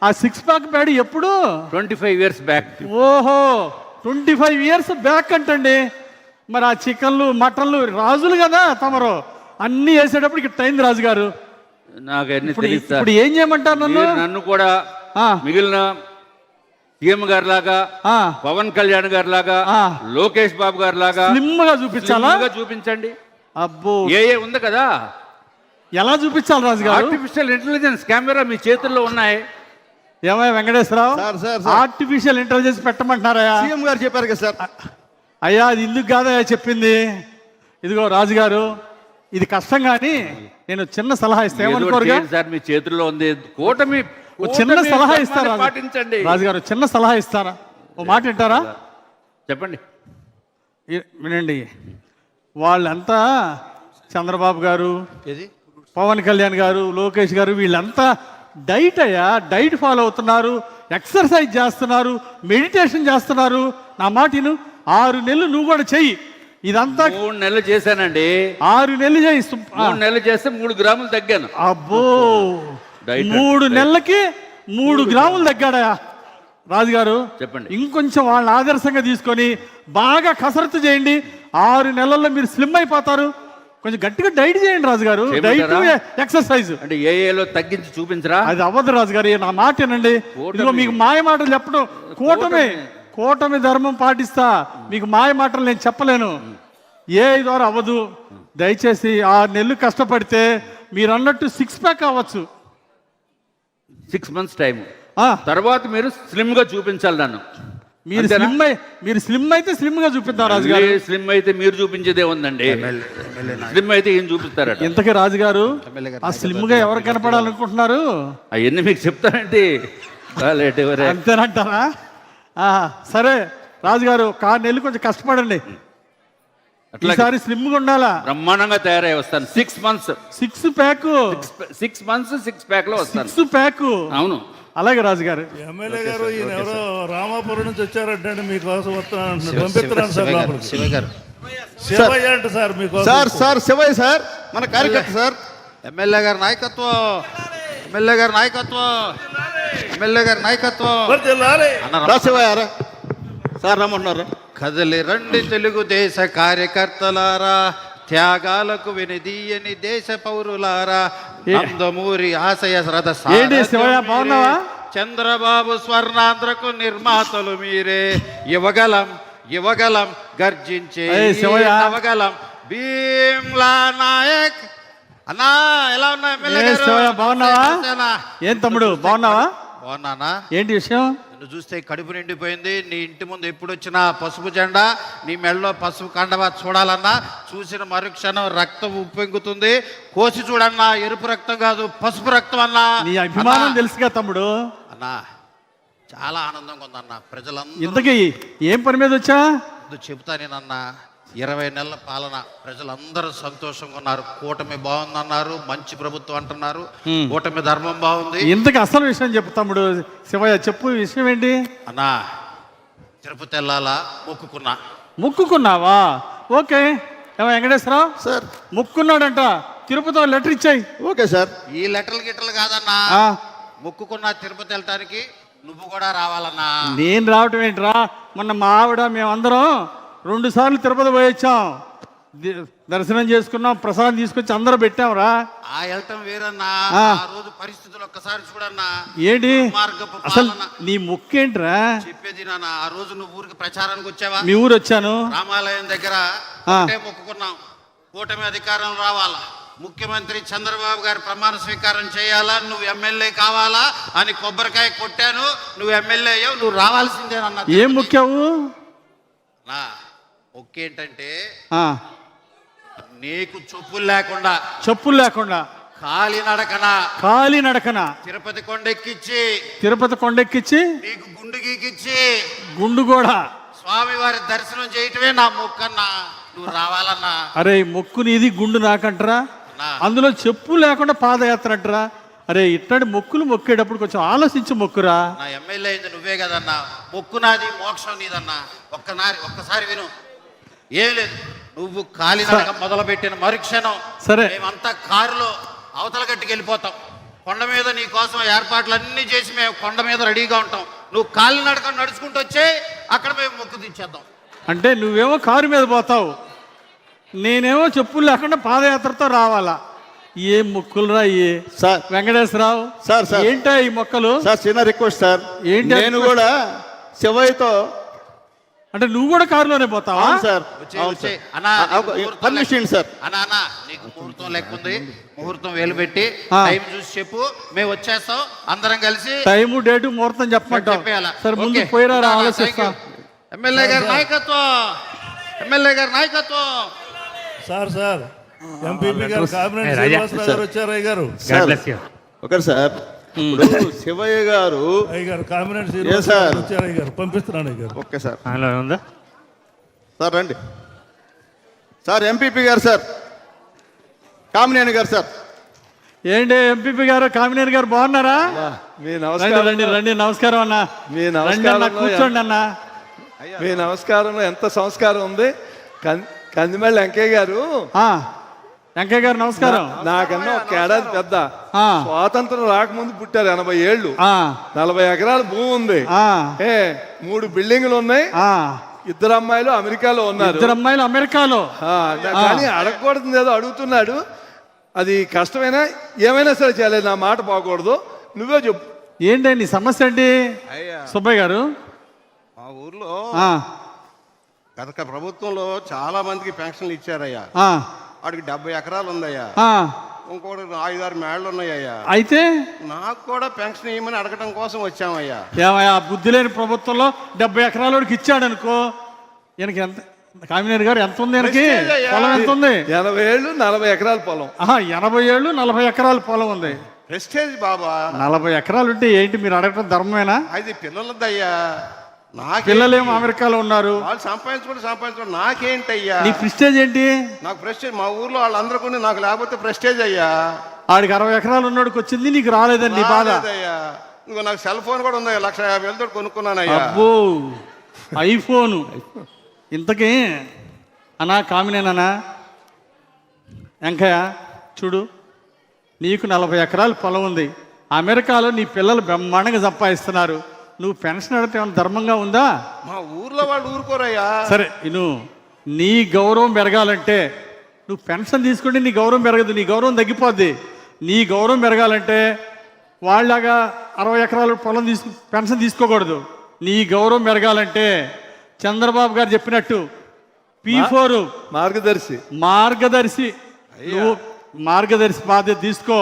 ఆ 6 ప్యాక్ బాడీ ఎప్పుడు? 25 ఇయర్స్ బ్యాక్. ఓహో, 25 ఇయర్స్ బ్యాక్ అంటండి. మరి ఆ చికెన్లు మటన్లు రాజులు కదా తమరు, అన్నీ వేసేటప్పుడు ఇక్కడ టైం రాజు గారు. ఇప్పుడు ఏం చేయమంటారు నన్ను కూడా మిగిలిన సీఎం గారి లాగా, పవన్ కళ్యాణ్ గారి లాగా, లోకేష్ బాబు గారి లాగా స్లిమ్గా చూపించాలా? చూపించండి. అబ్బో, ఏ ఉంది కదా. ఎలా చూపించాలి రాజు గారు? ఆర్టిఫిషియల్ ఇంటెలిజెన్స్ కెమెరా మీ చేతుల్లో ఉన్నాయి. ఏమయ్య వెంకటేశ్వరరావు, ఆర్టిఫిషియల్ ఇంటెలిజెన్స్ పెట్టమంటున్నారా? సీఎం గారు చెప్పారు కదా సార్. అయ్యా అది ఇందుకు కాదయ్యా చెప్పింది. ఇదిగో రాజు గారు, ఇది కష్టం కానీ నేను చిన్న సలహా ఇస్తా. ఏమనుకోరుగా సార్, మీ చేతుల్లో ఉంది. కూటమి చిన్న సలహా ఇస్తారా పాటించండి. రాజుగారు, చిన్న సలహా ఇస్తారా? ఓ మాట వింటారా? చెప్పండి. వినండి. వాళ్ళంతా చంద్రబాబు గారు, పవన్ కళ్యాణ్ గారు, లోకేష్ గారు, వీళ్ళంతా డైట్ ఫాలో అవుతున్నారు, ఎక్సర్సైజ్ చేస్తున్నారు, మెడిటేషన్ చేస్తున్నారు. నా మాటను 6 నెలలు నువ్వు కూడా చెయ్యి. ఇదంతా 3 నెలలు చేశానండి. 6 నెలలు చేయి 3 నెలలు చేస్తే 3 గ్రాములు తగ్గాను. అబ్బో డైట్ 3 నెలలకి 3 గ్రాములు తగ్గాడా రాజుగారు? చెప్పండి. ఇంకొంచెం వాళ్ళని ఆదర్శంగా తీసుకొని బాగా కసరత్తు చేయండి. 6 నెలల్లో మీరు స్లిమ్ అయిపోతారు. కొంచెం గట్టిగా డైట్ చేయండి రాజుగారు. డైట్ ఎక్సర్సైజ్ అంటే ఏలో తగ్గించి చూపించరా? అది అవ్వదు రాజుగారు, నా మాట వినండి. ఇదిగో మీకు మాయ మాటలు చెప్పడం కూటమి ధర్మం పాటిస్తా, మీకు మాయ మాటలు నేను చెప్పలేను. ఏ ద్వారా అవ్వదు. దయచేసి 6 నెలలు కష్టపడితే మీరు అన్నట్టు 6 ప్యాక్ అవ్వచ్చు. 6 మంత్స్ టైం తర్వాత మీరు స్లిమ్ గా చూపించాలి నన్ను. మీరు స్లిమ్ అయితే స్లిమ్ గా చూపిద్దాం రాజుగారు. స్లిమ్ అయితే మీరు చూపించేదే ఉందండి. స్లిమ్ అయితే ఏం చూపిస్తారట? ఇంతకీ రాజుగారు ఆ స్లిమ్ గా ఎవరు కనపడాలనుకుంటున్నారు? అవన్నీ మీకు చెప్తానండి. అంతేనంటారా? సరే రాజుగారు, 6 నెలలు కొంచెం కష్టపడండి. ఈసారి స్లిమ్ గా ఉండాలా? బ్రహ్మాండంగా తయారై వస్తాను. 6 మంత్స్ 6 ప్యాక్ 6 మంత్స్ 6 ప్యాక్ లో వస్తాను. 6 ప్యాక్. అవును. అలాగే రాజుగారు. ఎమ్మెల్యే గారు ఈయన ఎవరో రామాపురం నుంచి వచ్చారంటే మీకోసం వస్తాను, పంపిస్తున్నాను సార్ లోపలికి. శివయ్య అంటే సార్ మీకోసం. సార్ శివయ్య సార్ మన కార్యకర్త సార్. ఎమ్మెల్యే గారి నాయకత్వం, ఎమ్మెల్యే గారి నాయకత్వం, ఎమ్మెల్యే గారి నాయకత్వం. శివయ్య సార్ రమ్మంటున్నారు. కదలి రండి తెలుగుదేశ కార్యకర్తలారా, త్యాగాలకు వెనుదీయని దేశ పౌరులారా, నందమూరి ఆశయ రథ బాగున్నావా? చంద్రబాబు స్వర్ణాంధ్రకు నిర్మాతలు మీరే. యువగలం గర్జించే నవగలం భీమ్లా నాయక్. అన్నా ఎలా ఉన్నా బాగున్నావా? ఏం తమ్ముడు బాగున్నావా? బాగున్నానా? ఏంటి విషయం? నిన్ను చూస్తే కడుపు నిండిపోయింది. నీ ఇంటి ముందు ఎప్పుడు వచ్చినా పసుపు జెండా, నీ మెడలో పసుపు కండవా చూడాలన్నా చూసిన మరుక్షణం రక్తం ఉప్పొంగుతుంది. కోసి చూడన్నా ఎరుపు రక్తం కాదు పసుపు రక్తం అన్నా. నీ అభిమానం తెలుసుగా తమ్ముడు. అన్నా చాలా ఆనందంగా ఉందన్న. ప్రజలందరూ ఇంతకీ ఏం పని మీద వచ్చా? చెబుతా నేనన్నా. 20 నెలల పాలన, ప్రజలందరూ సంతోషంగా ఉన్నారు. కూటమి బాగుందన్నారు, మంచి ప్రభుత్వం అంటున్నారు, కూటమి ధర్మం బాగుంది. ఇంతకీ అసలు విషయం చెప్పు తమ్ముడు. శివయ్య చెప్పు, విషయం ఏంటి? అన్నా తిరుపతి వెళ్ళాలా మొక్కుకున్నావా? ఓకే. వెంకటేశ్వరరావు సార్ మొక్కున్నాడంట, తిరుపతిలో లెటర్ ఇచ్చాయి. Okay sir. ఈ లెటర్లు కాదన్నా, మొక్కుకున్నా తిరుపతి వెళ్ళటానికి నువ్వు కూడా రావాలన్నా. నేను రావటం ఏంట్రా? మొన్న మా ఆవిడ మేమందరం 2 సార్లు తిరుపతి పోయొచ్చాం, దర్శనం చేసుకున్నాం, ప్రసాదం తీసుకొచ్చి అందరూ పెట్టాంరా. వెళ్ళటం వేరన్నా, ఆ రోజు పరిస్థితులు ఒక్కసారి చూడన్నా. ఏంటి అసలు నీ మొక్కేంట్రా? చెప్పేది నాన్న. ఆ రోజు నువ్వు ఊరికి ప్రచారానికి వచ్చావా? మీ ఊరు వచ్చాను. రామాలయం దగ్గర మొక్కుకున్నాం, కూటమి అధికారం రావాలా, ముఖ్యమంత్రి చంద్రబాబు గారు ప్రమాణ స్వీకారం చేయాలా, నువ్వు ఎమ్మెల్యే కావాలా అని కొబ్బరికాయ కొట్టాను. నువ్వు ఎమ్మెల్యే అయ్యావు, నువ్వు రావాల్సిందేనన్నా. ఏం మొక్కావు? మొక్కేంటంటే నీకు చెప్పులు లేకుండా కాలినడకన తిరుపతి కొండెక్కిచ్చి నీకు గుండు గీకిచ్చి గుండు కూడా స్వామివారి దర్శనం చేయటమే నా మొక్కన్నా. నువ్వు రావాలన్నా. అరే మొక్కు నీది, గుండు నాకంటరా. అందులో చెప్పు లేకుండా పాదయాత్ర అంటరా. అరే ఇట్లాంటి మొక్కులు మొక్కేటప్పుడు కొంచెం ఆలోచించి మొక్కురా. నా ఎమ్మెల్యే అయింది నువ్వే కదన్నా. మొక్కు నాది, మోక్షం నీదన్నా. ఒక్కసారి విను. ఏం లేదు, నువ్వు కాలినడక మొదలు పెట్టిన మరుక్షణం సరే మేమంతా కారులో అవతల గట్టుకు వెళ్ళిపోతాం. కొండ మీద నీ కోసం ఏర్పాట్లు అన్నీ చేసి మేము కొండ మీద రెడీగా ఉంటాం. నువ్వు కాలినడక నడుచుకుంటూ వచ్చే అక్కడ మేము మొక్కు తీర్చేద్దాం. అంటే నువ్వేమో కారు మీద పోతావు, నేనేమో చెప్పులు లేకుండా పాదయాత్రతో రావాలా? ఏం మొక్కులురా ఇవి? సార్ వెంకటేశ్వరరావు సార్ ఏంటా ఈ మొక్కలు? సార్ చిన్న రిక్వెస్ట్ సార్. ఏంటి? నేను కూడా శివయ్యతో. అంటే నువ్వు కూడా కారులోనే పోతావా? Sir permission sir. అన్నా నీకు ముహూర్తం లేకుంది, ముహూర్తం వేలు పెట్టి టైం చూసి చెప్పు, మేము వచ్చేస్తాం అందరం కలిసి. టైము డేటు ముహూర్తం చెప్పమంటావు? సరే ముందు పోయిరా, ఆలోచిస్తా. ఎమ్మెల్యే గారి నాయకత్వం. సార్ ఎంపీపీ గారు కామినేని శ్రీనివాసరావు గారు వచ్చారు. అయ్య గారు ఒకరు సార్. శివయ్య గారు కామినేని శ్రీనివాసరావు వచ్చారు. అయ్య గారు పంపిస్తున్నాను. అయ్య గారు ఓకే సార్. సార్ రండి సార్. ఎంపీపీ గారు సార్, కామినేని గారు సార్. ఏంటి ఎంపీపీ గారు, కామినేని గారు బాగున్నారా? రండి. నమస్కారం అన్న. మీ నమస్కారం కూర్చోండి అన్న. మీ నమస్కారంలో ఎంత సంస్కారం ఉంది. కందిమల్లి వెంకయ్య గారు. వెంకయ్య గారు నమస్కారం. నాకన్నా ఒక ఏడాది పెద్ద. స్వాతంత్రం రాకముందు పుట్టారు. 80 ఏళ్ళు. 40 ఎకరాల భూమి ఉంది. 3 బిల్డింగ్లు ఉన్నాయి. 2 అమ్మాయిలు అమెరికాలో ఉన్నారు. 2 అమ్మాయిలు అమెరికాలో. కానీ అడగకూడదు ఏదో అడుగుతున్నాడు. అది కష్టమైనా ఏమైనా సరే చేయలేదు. నా మాట పోకూడదు. నువ్వే చెప్పు. ఏంటండి సమస్య అండి సుబ్బయ్య గారు? మా ఊర్లో గత ప్రభుత్వంలో చాలా మందికి పెన్షన్లు ఇచ్చారయ్యా. వాడికి 70 ఎకరాలు ఉందయ్యా. ఇంకోటి 5-6 మేళ్ళు ఉన్నాయ్యా. అయితే నాకు కూడా పెన్షన్ ఇవ్వమని అడగటం కోసం వచ్చామయ్యా. ఏమయ్యా బుద్ధి లేని ప్రభుత్వంలో 70 ఎకరాల వాడికి ఇచ్చాడు అనుకో. ఈయనకి ఎంత కామినేని గారు ఎంత ఉంది? ఈయనకి పొలం ఎంత ఉంది? 80 ఏళ్ళు 40 ఎకరాల పొలం. 80 ఏళ్ళు 40 ఎకరాల పొలం ఉంది. ప్రెస్టేజ్ బాబా. 40 ఎకరాలు ఉంటే ఏంటి మీరు అడగటం ధర్మమేనా? అది పిల్లలదయ్యా. నాకు పిల్లలేమో అమెరికాలో ఉన్నారు. వాళ్ళు సంపాదించుకోండి నాకేంటయ్యా? నీ ప్రెస్టేజ్ ఏంటి? నాకు ప్రెస్టేజ్ మా ఊర్లో వాళ్ళందరికీ నాకు లేకపోతే ప్రెస్టేజ్ అయ్యా. ఆడికి 60 ఎకరాలు ఉన్నోడికి వచ్చింది, నీకు రాలేదని నీ బాధ. ఇంకో నాకు సెల్ ఫోన్ కూడా ఉంది. 1,50,000 కొనుక్కున్నానయ్యా. అబ్బో ఐఫోన్. ఇంతకీ అన్నా కామినేనా వెంకయ్య చూడు, నీకు 40 ఎకరాలు పొలం ఉంది. అమెరికాలో నీ పిల్లలు బ్రహ్మాండంగా సంపాదిస్తున్నారు. నువ్వు పెన్షన్ అడిగితే ఏమైనా ధర్మంగా ఉందా? మా ఊర్లో వాళ్ళు ఊరుకోరయ్యా. సరే నీ గౌరవం పెరగాలంటే నువ్వు పెన్షన్ తీసుకుంటే నీ గౌరవం పెరగదు, నీ గౌరవం తగ్గిపోద్ది. నీ గౌరవం పెరగాలంటే వాళ్ళలాగా 60 ఎకరాల పొలం పెన్షన్ తీసుకోకూడదు. నీ గౌరవం పెరగాలంటే చంద్రబాబు గారు చెప్పినట్టు P4 మార్గదర్శి నువ్వు మార్గదర్శి బాధ్యత తీసుకో.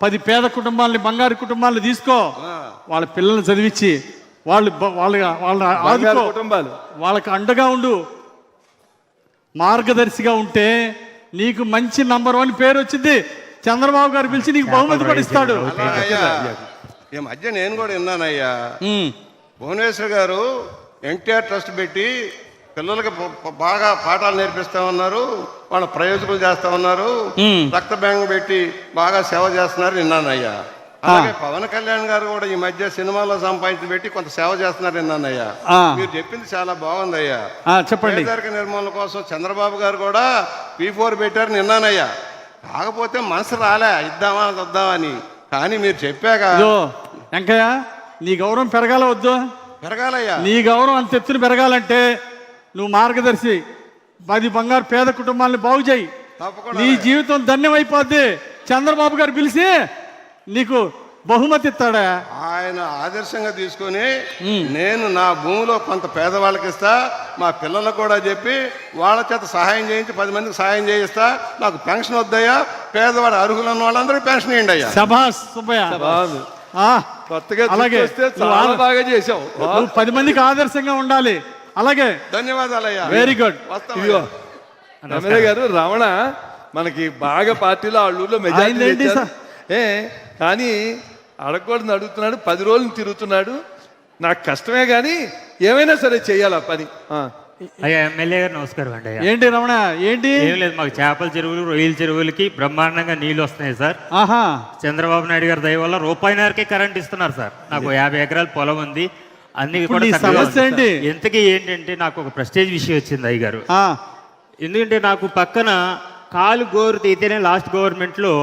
10 పేద కుటుంబాలని, బంగారు కుటుంబాలను తీసుకో. వాళ్ళ పిల్లల్ని చదివించి వాళ్ళని ఆదుకో. వాళ్ళకి అండగా ఉండు. మార్గదర్శిగా ఉంటే నీకు మంచి నంబర్ 1 పేరు వచ్చింది. చంద్రబాబు గారు పిలిచి నీకు బహుమతి కూడా ఇస్తాడు. ఈ మధ్య నేను కూడా విన్నానయ్యా, భువనేశ్వర్ గారు ఎన్టీఆర్ ట్రస్ట్ పెట్టి పిల్లలకి బాగా పాఠాలు నేర్పిస్తా ఉన్నారు, వాళ్ళ ప్రయోజకులు చేస్తా ఉన్నారు, రక్త బ్యాంక్ పెట్టి బాగా సేవ చేస్తున్నారు విన్నానయ్యా. అలాగే పవన్ కళ్యాణ్ గారు కూడా ఈ మధ్య సినిమాలో సంపాదించి పెట్టి కొంత సేవ చేస్తున్నారు విన్నానయ్యా. మీరు చెప్పింది చాలా బాగుందయ్యా. చెప్పండి. పేదరిక నిర్మూలన కోసం చంద్రబాబు గారు కూడా P4 పెట్టారు విన్నానయ్యా. కాకపోతే మనసు రాలే ఇద్దామా వద్దామని. కానీ మీరు చెప్పాక వెంకయ్య నీ గౌరవం పెరగాల వద్దు? పెరగాలయ్యా. నీ గౌరవం అంత ఎత్తున పెరగాలంటే నువ్వు మార్గదర్శి 10 బంగారు పేద కుటుంబాలను బాగు చేయి. నీ జీవితం ధన్యమైపోద్ది. చంద్రబాబు గారు పిలిచి నీకు బహుమతి ఇస్తాడా? ఆయన ఆదర్శంగా తీసుకొని నేను నా భూమిలో కొంత పేదవాళ్ళకి ఇస్తా, మా పిల్లలకు కూడా చెప్పి వాళ్ళ చేత సహాయం చేయించి 10 మందికి సహాయం చేయిస్తా. నాకు పెన్షన్ వద్దయ్యా, పేదవాడు అర్హులు ఉన్న వాళ్ళందరికీ పెన్షన్ ఇవ్వండి అయ్యా. శభాష్ సుబ్బయ్య. అలాగే బాగా చేసావు. నువ్వు 10 మందికి ఆదర్శంగా ఉండాలి. అలాగే ధన్యవాదాలయ్యా. Very good. ఎమ్మెల్యే గారు రమణ మనకి బాగా పార్టీలో ఆ ఊళ్ళో మెజారిటీ కానీ అడగకూడదు అడుగుతున్నాడు. 10 రోజులు తిరుగుతున్నాడు. నాకు కష్టమే కానీ ఏమైనా సరే చెయ్యాలి ఆ పని. అయ్యా ఎమ్మెల్యే గారు నమస్కారం అండి. ఏంటి రమణ ఏంటి? ఏం లేదు, మాకు చేపల చెరువులు, రొయ్యల చెరువులకి బ్రహ్మాండంగా నీళ్లు వస్తున్నాయి సార్. చంద్రబాబు నాయుడు గారి దయ వల్ల ₹1.5కే కరెంట్ ఇస్తున్నారు సార్. నాకు 50 ఎకరాల పొలం ఉంది. అన్ని కూడా ఎంతకీ ఏంటంటే నాకు ఒక ప్రెస్టేజ్ విషయం వచ్చింది అయ్య గారు. ఎందుకంటే నాకు పక్కన కాలు గోరు తీతేనే లాస్ట్ గవర్నమెంట్లో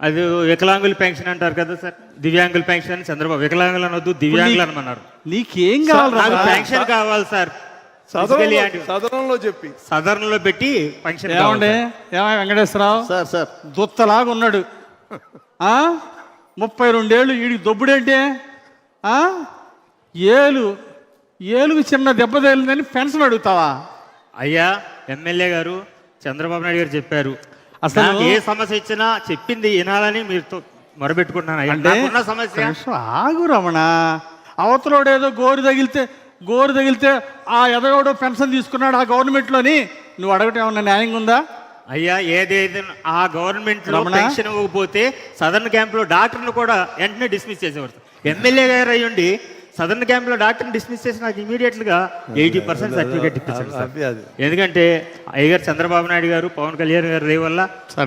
అది వికలాంగుల పెన్షన్ అంటారు కదా సార్, దివ్యాంగుల పెన్షన్ అని చంద్రబాబు వికలాంగులు అనొద్దు దివ్యాంగులు అనమన్నారు. నీకేం కావాలి? నాకు పెన్షన్ కావాలి సార్. సదరంలో పెట్టి పెన్షన్. వెంకటేశ్వరరావు సార్ దుత్తలాగా ఉన్నాడు. 32 ఏళ్ళు వీడికి దొబ్బుడేంటే? ఏలుగు చిన్న దెబ్బ తగిలిందని పెన్షన్ అడుగుతావా? అయ్యా ఎమ్మెల్యే గారు చంద్రబాబు నాయుడు గారు చెప్పారు, అసలు ఏ సమస్య ఇచ్చినా చెప్పింది వినాలని మీరు మొరబెట్టుకుంటున్నాను. సమస్య ఆగు రమణ. అవతలోడేదో గోరు తగిలితే ఆ ఎదగోడో పెన్షన్ తీసుకున్నాడు ఆ గవర్నమెంట్లోని నువ్వు అడగటం ఏమన్నా న్యాయంగా ఉందా? అయ్యా ఏదైతే ఆ గవర్నమెంట్ పెన్షన్ ఇవ్వకపోతే సదర్న్ క్యాంప్లో డాక్టర్ను కూడా వెంటనే డిస్మిస్ చేసేవారు. ఎమ్మెల్యే గారు అయ్యుండి సదర్న్ క్యాంప్లో డాక్టర్ని డిస్మిస్ చేసి నాకు ఇమీడియట్గా 80% సర్టిఫికేట్ ఇప్పించాను సార్. ఎందుకంటే అయ్యగారు చంద్రబాబు నాయుడు గారు, పవన్ కళ్యాణ్ గారు దయ వల్ల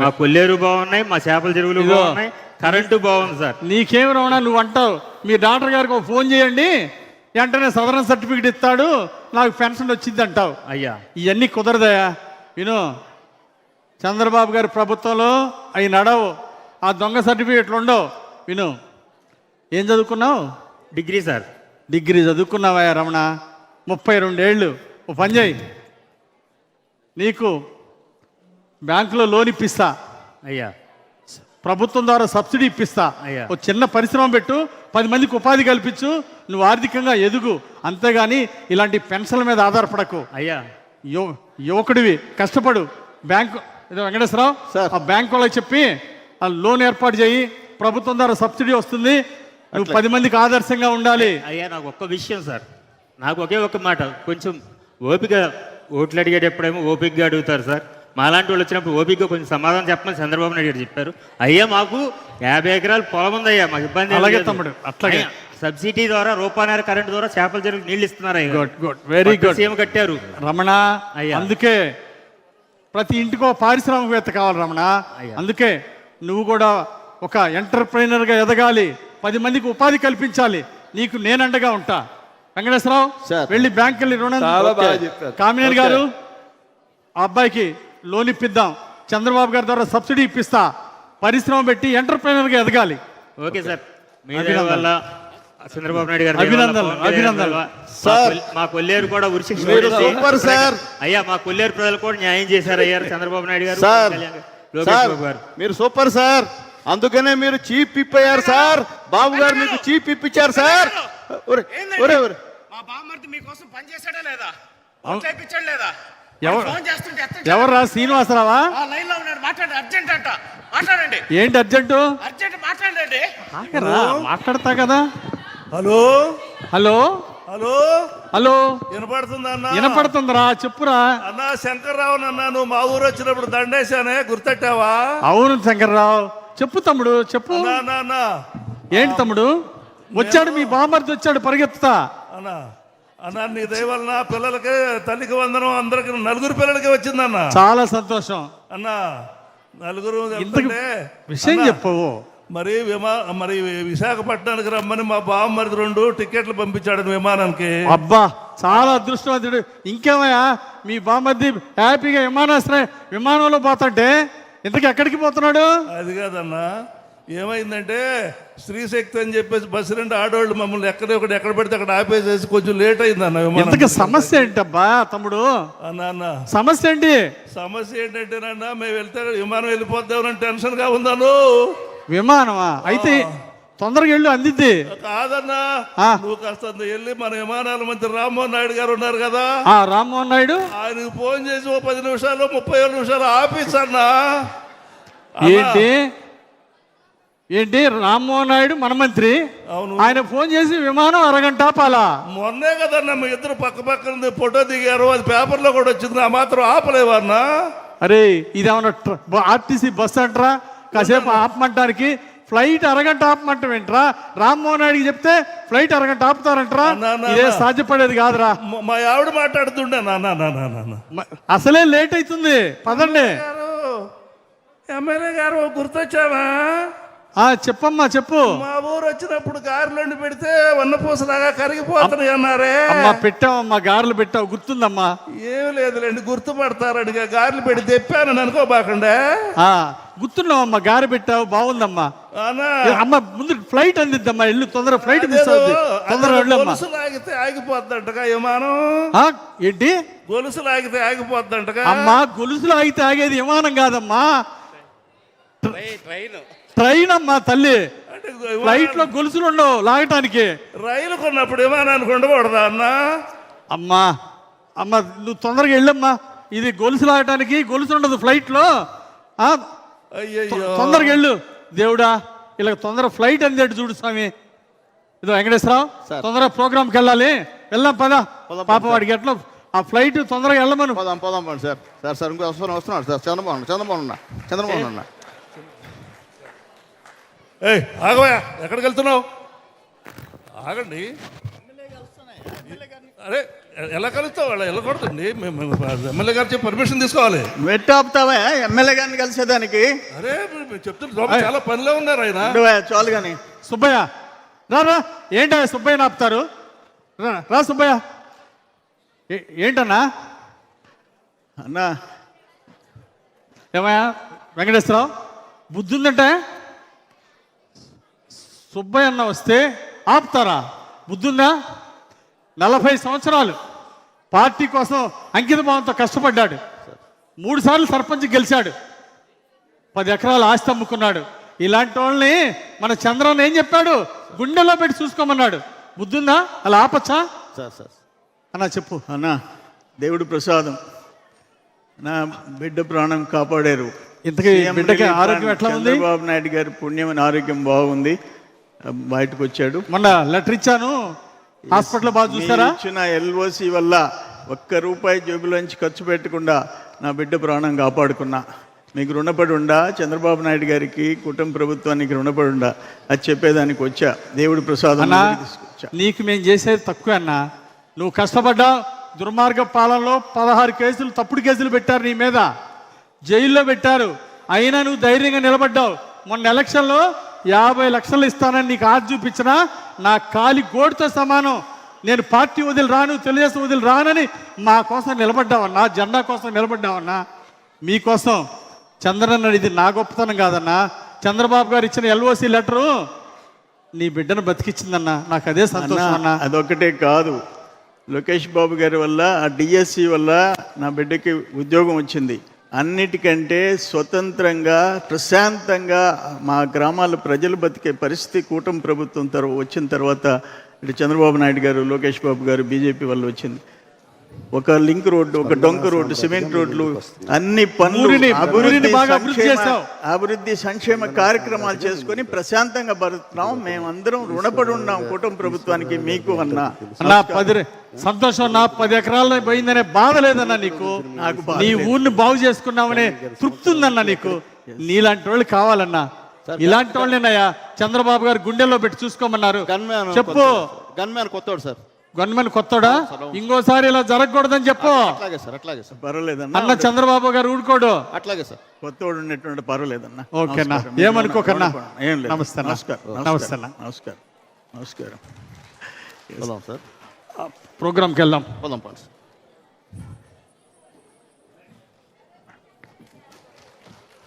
మా కొల్లేరు బాగున్నాయి, మా చేపల చెరువులు బాగున్నాయి, కరెంటు బాగుంది సార్. నీకేం రమణ నువ్వు అంటావు, మీ డాక్టర్ గారికి ఫోన్ చేయండి వెంటనే సదరన్ సర్టిఫికేట్ ఇస్తాడు, నాకు పెన్షన్ వచ్చింది అంటావు. అయ్యా ఇవన్నీ కుదరదయా. విను, చంద్రబాబు గారి ప్రభుత్వంలో అవి నడవు, ఆ దొంగ సర్టిఫికేట్లు ఉండవు. విను, ఏం చదువుకున్నావు? Degree sir. డిగ్రీ చదువుకున్నావా రమణ? 32 ఏళ్ళు. ఓ పని చేయి, నీకు బ్యాంకులో లోన్ ఇప్పిస్తా, అయ్యా. ప్రభుత్వం ద్వారా సబ్సిడీ ఇప్పిస్తా, అయ్యా. ఓ చిన్న పరిశ్రమ పెట్టు, 10 మందికి ఉపాధి కల్పించు, నువ్వు ఆర్థికంగా ఎదుగు. అంతేగాని ఇలాంటి పెన్షన్ల మీద ఆధారపడకు. అయ్యా, యువకుడివి, కష్టపడు. బ్యాంకు ఏదో వెంకటేశ్వరరావు ఆ బ్యాంక్ వాళ్ళకి చెప్పి ఆ లోన్ ఏర్పాటు చేయి, ప్రభుత్వం ద్వారా సబ్సిడీ వస్తుంది, నువ్వు 10 మందికి ఆదర్శంగా ఉండాలి. అయ్యా నాకు ఒక్క విషయం సార్, నాకు ఒకే ఒక్క మాట, కొంచెం ఓపిక, ఓట్లు అడిగేటప్పుడేమో ఓపికగా అడుగుతారు సార్, మాలాంటి వాళ్ళు వచ్చినప్పుడు ఓపికగా కొంచెం సమాధానం చెప్పమని చంద్రబాబు నాయుడు గారు చెప్పారు. అయ్యా మాకు 50 ఎకరాల పొలం ఉందయ్యా, మాకు ఇబ్బంది అలాగే తమ్ముడు, అట్లాగే సబ్సిడీ ద్వారా రూపాయన్నర కరెంట్ ద్వారా చేపల చెరువుకి నీళ్ళు ఇస్తున్నారు. వెరీ గుడ్, సీఎం కట్టారు రమణ. అందుకే ప్రతి ఇంటికో పారిశ్రామికవేత్త కావాలి రమణ. అందుకే నువ్వు కూడా ఒక ఎంటర్ప్రైనర్గా ఎదగాలి, 10 మందికి ఉపాధి కల్పించాలి. నీకు నేనండగా ఉంటా. వెంకటేశ్వరరావు వెళ్ళి బ్యాంక్ వెళ్ళి రుణం. కామినేని గారు ఆ అబ్బాయికి లోన్ ఇప్పిద్దాం, చంద్రబాబు గారి ద్వారా సబ్సిడీ ఇప్పిస్తా, పరిశ్రమ పెట్టి ఎంటర్ప్రైనర్గా ఎదగాలి. ఓకే సార్, మీ దయ వల్ల చంద్రబాబు నాయుడు గారు అభినందనలు. మా కొల్లేరు కూడా ఉరిశిక్ష సార్. అయ్యా మా కొల్లేరు ప్రజలు కూడా న్యాయం చేశారు అయ్యారు చంద్రబాబు నాయుడు గారు, లోకేష్ బాబు గారు. మీరు సూపర్ సార్, అందుకనే మీరు చీఫ్ విప్ అయ్యారు సార్. బాబు గారు మీకు చీఫ్ విప్ ఇచ్చారు సార్. మా బామ్మర్ది మీకోసం పని చేశాడా లేదా? చేయించాడు లేదా? ఫోన్ చేస్తుంటే ఎవర్రా? శ్రీనివాసరావా? లైన్ లో ఉన్నాడు, మాట్లాడండి, అర్జెంట్ అంట, మాట్లాడండి. ఏంటి అర్జెంటు? అర్జెంట్ మాట్లాడండి. మాట్లాడతా కదా. హలో హలో హలో హలో, వినపడుతుందా అన్న? వినపడుతుందిరా, చెప్పురా. అన్నా శంకర్రావు అన్న, నువ్వు మా ఊరు వచ్చినప్పుడు దండేశానే, గుర్తెట్టావా? అవును శంకర్రావు, చెప్పు తమ్ముడు చెప్పు. అన్నా ఏంటి తమ్ముడు? వచ్చాడు మీ బామర్ది వచ్చాడు, పరిగెత్తుతా. అన్నా అన్నా నీ దయ వలన పిల్లలకి తల్లికి వందనం అందరికి 4 పిల్లలకి వచ్చిందన్న. చాలా సంతోషం అన్నా. 4 విషయం చెప్పవు. మరి మరి విశాఖపట్నానికి రమ్మని మా బామ్మరిది 2 టికెట్లు పంపించాడు విమానానికి. అబ్బా చాలా అదృష్టవంతుడు. ఇంకేమయ్యా మీ బామ్మర్ది హ్యాపీగా విమానంలో పోతుంటే ఇంతకు ఎక్కడికి పోతున్నాడు? అది కాదన్నా, ఏమైందంటే స్త్రీశక్తి అని చెప్పేసి బస్సు 2 ఆడవాళ్ళు మమ్మల్ని ఎక్కడ పెడితే అక్కడ ఆపేసేసి కొంచెం లేట్ అయిందన్న. ఇంతకు సమస్య ఏంటబ్బా తమ్ముడు? అన్న సమస్య ఏంటి? సమస్య ఏంటంటేనన్నా, మేము వెళ్తే విమానం వెళ్ళిపోతామని టెన్షన్ గా ఉందాను. విమానమా? అయితే తొందరగా వెళ్ళు, అందిద్ది. కాదన్నా, నువ్వు కాస్త వెళ్ళి మన విమానాల మంత్రి రామ్మోహన్ నాయుడు గారు ఉన్నారు కదా, రామ్మోహన్ నాయుడు, ఆయనకు ఫోన్ చేసి 10 నిమిషాలు 37 నిమిషాలు ఆఫీస్ అన్నా. ఏంటి ఏంటి రామ్మోహన్ నాయుడు మన మంత్రి, ఆయన ఫోన్ చేసి విమానం అరగంట ఆపాలా? మొన్నే కదన్నా మీ ఇద్దరు పక్క ఫోటో దిగారు, అది పేపర్లో కూడా వచ్చింది, ఆ మాత్రం ఆపలేవన్నా. అరే ఇదేమన్నా ఆర్టీసీ బస్ అంటారా కాసేపు ఆపమంటానికి? ఫ్లైట్ అరగంట ఆపమంటాం ఏంట్రా? రామ్మోహన్ నాయుడికి చెప్తే ఫ్లైట్ అరగంట ఆపుతారంటరా? ఇదే సాధ్యపడేది కాదురా. మా ఆవిడ మాట్లాడుతుండే నాన్న అసలే లేట్ అవుతుంది, పదండి. ఎమ్మెల్యే గారు గుర్తొచ్చావా? చెప్పమ్మా చెప్పు. మా ఊరు వచ్చినప్పుడు గారెలు పెడితే వన్నపూసలాగా కరిగిపోతున్నాయి అన్నారే. అమ్మా పెట్టావమ్మా, గారెలు పెట్టావు, గుర్తుందమ్మా. ఏం లేదులేండి, గుర్తుపడతారని గారెలు పెట్టి తెప్పాను అనుకోబాకండే. గుర్తున్నావమ్మా, గారె పెట్టావు, బాగుందమ్మా. అమ్మ ముందు ఫ్లైట్ అందిద్దమ్మా, ఇల్లు తొందర ఫ్లైట్ మిస్ అవుతుంది, తొందరగా వెళ్ళమ్మా. గొలుసు లాగితే ఆగిపోద్దంటగా విమానం. ఏంటి గొలుసు లాగితే ఆగిపోద్దంటగా? అమ్మా గొలుసులు ఆగితే ఆగేది విమానం కాదమ్మా, ట్రైన్ అమ్మా తల్లి. ఫ్లైట్ లో గొలుసులు ఉండవు లాగటానికి. రైలు కొన్నప్పుడు విమానానికి ఉండకూడదా అన్న? అమ్మా అమ్మ నువ్వు తొందరగా వెళ్ళమ్మా, ఇది గొలుసు లాగటానికి గొలుసు ఉండదు ఫ్లైట్ లో. తొందరగా వెళ్ళు దేవుడా, ఇలా తొందర ఫ్లైట్ అందేట్టు చూడు స్వామి. ఇదో వెంకటేశ్వరరావు, తొందరగా ప్రోగ్రామ్కి వెళ్ళాలి, వెళ్దాం పద. పాప వాడికి ఎట్లా ఆ ఫ్లైట్ తొందరగా వెళ్ళమను. పోదాం సార్. సార్ ఇంకో వస్తున్నాడు సార్, చంద్రబాబు అన్న. ఆగవా, ఎక్కడికి వెళ్తున్నావు? ఆగండి. అరే ఎలా కలుస్తావు? వాళ్ళు వెళ్ళకూడదండి, ఎమ్మెల్యే గారు చెప్పి పర్మిషన్ తీసుకోవాలి. వెట్టాపుతావా ఎమ్మెల్యే గారిని కలిసేదానికి? అరే చెప్తున్నా, చాలా పనిలో ఉన్నారు ఆయన. చాలు కానీ సుబ్బయ్య రా. ఏంటా సుబ్బయ్యని ఆపుతారు? రా సుబ్బయ్య. ఏంటన్నా? అన్నా ఏమయ్యా వెంకటేశ్వరరావు, బుద్ధి ఉందంటే సుబ్బయ్య అన్న వస్తే ఆపుతారా? బుద్ధుందా? 40 సంవత్సరాలు పార్టీ కోసం అంకిత భావంతో కష్టపడ్డాడు. 3 సార్లు సర్పంచ్ గెలిచాడు. 10 ఎకరాల ఆస్తి అమ్ముకున్నాడు. ఇలాంటి వాళ్ళని మన చంద్రన్న ఏం చెప్పాడు? గుండెలో పెట్టి చూసుకోమన్నాడు. బుద్ధుందా? అలా ఆపచ్చా? సార్ అన్నా చెప్పు. అన్న, దేవుడు ప్రసాదం, నా బిడ్డ ప్రాణం కాపాడారు. ఇంతకీ బిడ్డకి ఆరోగ్యం ఎట్లా ఉంది? చంద్రబాబు నాయుడు గారి పుణ్యం, ఆరోగ్యం బాగుంది. బయటకు వచ్చాడు. మొన్న లెటర్ ఇచ్చాను, హాస్పిటల్ బాగా చూసారా? ఇచ్చిన ఎల్ఓసి వల్ల ₹1 జేబులోంచి ఖర్చు పెట్టకుండా నా బిడ్డ ప్రాణం కాపాడుకున్నా. మీకు రుణపడి ఉండా, చంద్రబాబు నాయుడు గారికి, కుటుంబ ప్రభుత్వానికి రుణపడి ఉండా. అది చెప్పేదానికి వచ్చా. దేవుడి ప్రసాదం తీసుకొచ్చా. నీకు మేము చేసేది తక్కువ అన్నా. నువ్వు కష్టపడ్డావు. దుర్మార్గ పాలనలో 16 కేసులు, తప్పుడు కేసులు పెట్టారు నీ మీద, జైల్లో పెట్టారు. అయినా నువ్వు ధైర్యంగా నిలబడ్డావు. మొన్న ఎలక్షన్లో 50 లక్షలు ఇస్తానని నీకు ఆశ చూపించినా నా కాలి గోడుతో సమానం. నేను పార్టీ వదిలి రాను, తెలుగుదేశం వదిలి రానని మా కోసం నిలబడ్డావన్నా, జెండా కోసం నిలబడ్డావన్నా. మీకోసం చంద్రన్న, ఇది నా గొప్పతనం కాదన్నా. చంద్రబాబు గారు ఇచ్చిన ఎల్ఓసి లెటరు నీ బిడ్డను బతికిచ్చిందన్నా. నాకు అదే సంతోషం అన్నా. అదొక్కటే కాదు, లోకేష్ బాబు గారి వల్ల, ఆ డిఎస్సి వల్ల నా బిడ్డకి ఉద్యోగం వచ్చింది. అన్నిటికంటే స్వతంత్రంగా, ప్రశాంతంగా మా గ్రామాల ప్రజలు బతికే పరిస్థితి కూటమి ప్రభుత్వం వచ్చిన తర్వాత, ఇటు చంద్రబాబు నాయుడు గారు, లోకేష్ బాబు గారు, బీజేపీ వల్ల వచ్చింది. ఒక లింక్ రోడ్డు, ఒక డొంక రోడ్డు, సిమెంట్ రోడ్లు, అన్ని పనులు, అభివృద్ధి సంక్షేమ కార్యక్రమాలు చేసుకొని ప్రశాంతంగా బతుకుతున్నాం. మేమందరం రుణపడి ఉన్నాం కుటుంబ ప్రభుత్వానికి, మీకు అన్నా. సంతోషం. నా 10 ఎకరాలు పోయిందనే బాధ లేదన్నా నీకు. నీ ఊరిని బాగు చేసుకున్నామనే తృప్తి ఉందన్నా నీకు. నీలాంటి వాళ్ళు కావాలన్నా. ఇలాంటి వాళ్ళేనయ్యా చంద్రబాబు గారు గుండెల్లో పెట్టి చూసుకోమన్నారు. చెప్పు. గన్మ్యాన్ కొత్తోడు సార్. గవర్నమెంట్ కొత్తడా? ఇంకోసారి ఇలా జరగకూడదని చెప్పు. అట్లాగే సార్. పర్వాలేదన్నా. అన్న చంద్రబాబు గారు ఊడుకోడు. అట్లాగే సార్. కొత్తోడు ఉన్నటువంటి పర్వాలేదన్నా. ఓకేనా, ఏమనుకోకన్నా. ఏం లేదు. నమస్తే. నమస్తే. నమస్కారం సార్. ప్రోగ్రామ్కి వెళ్దాం.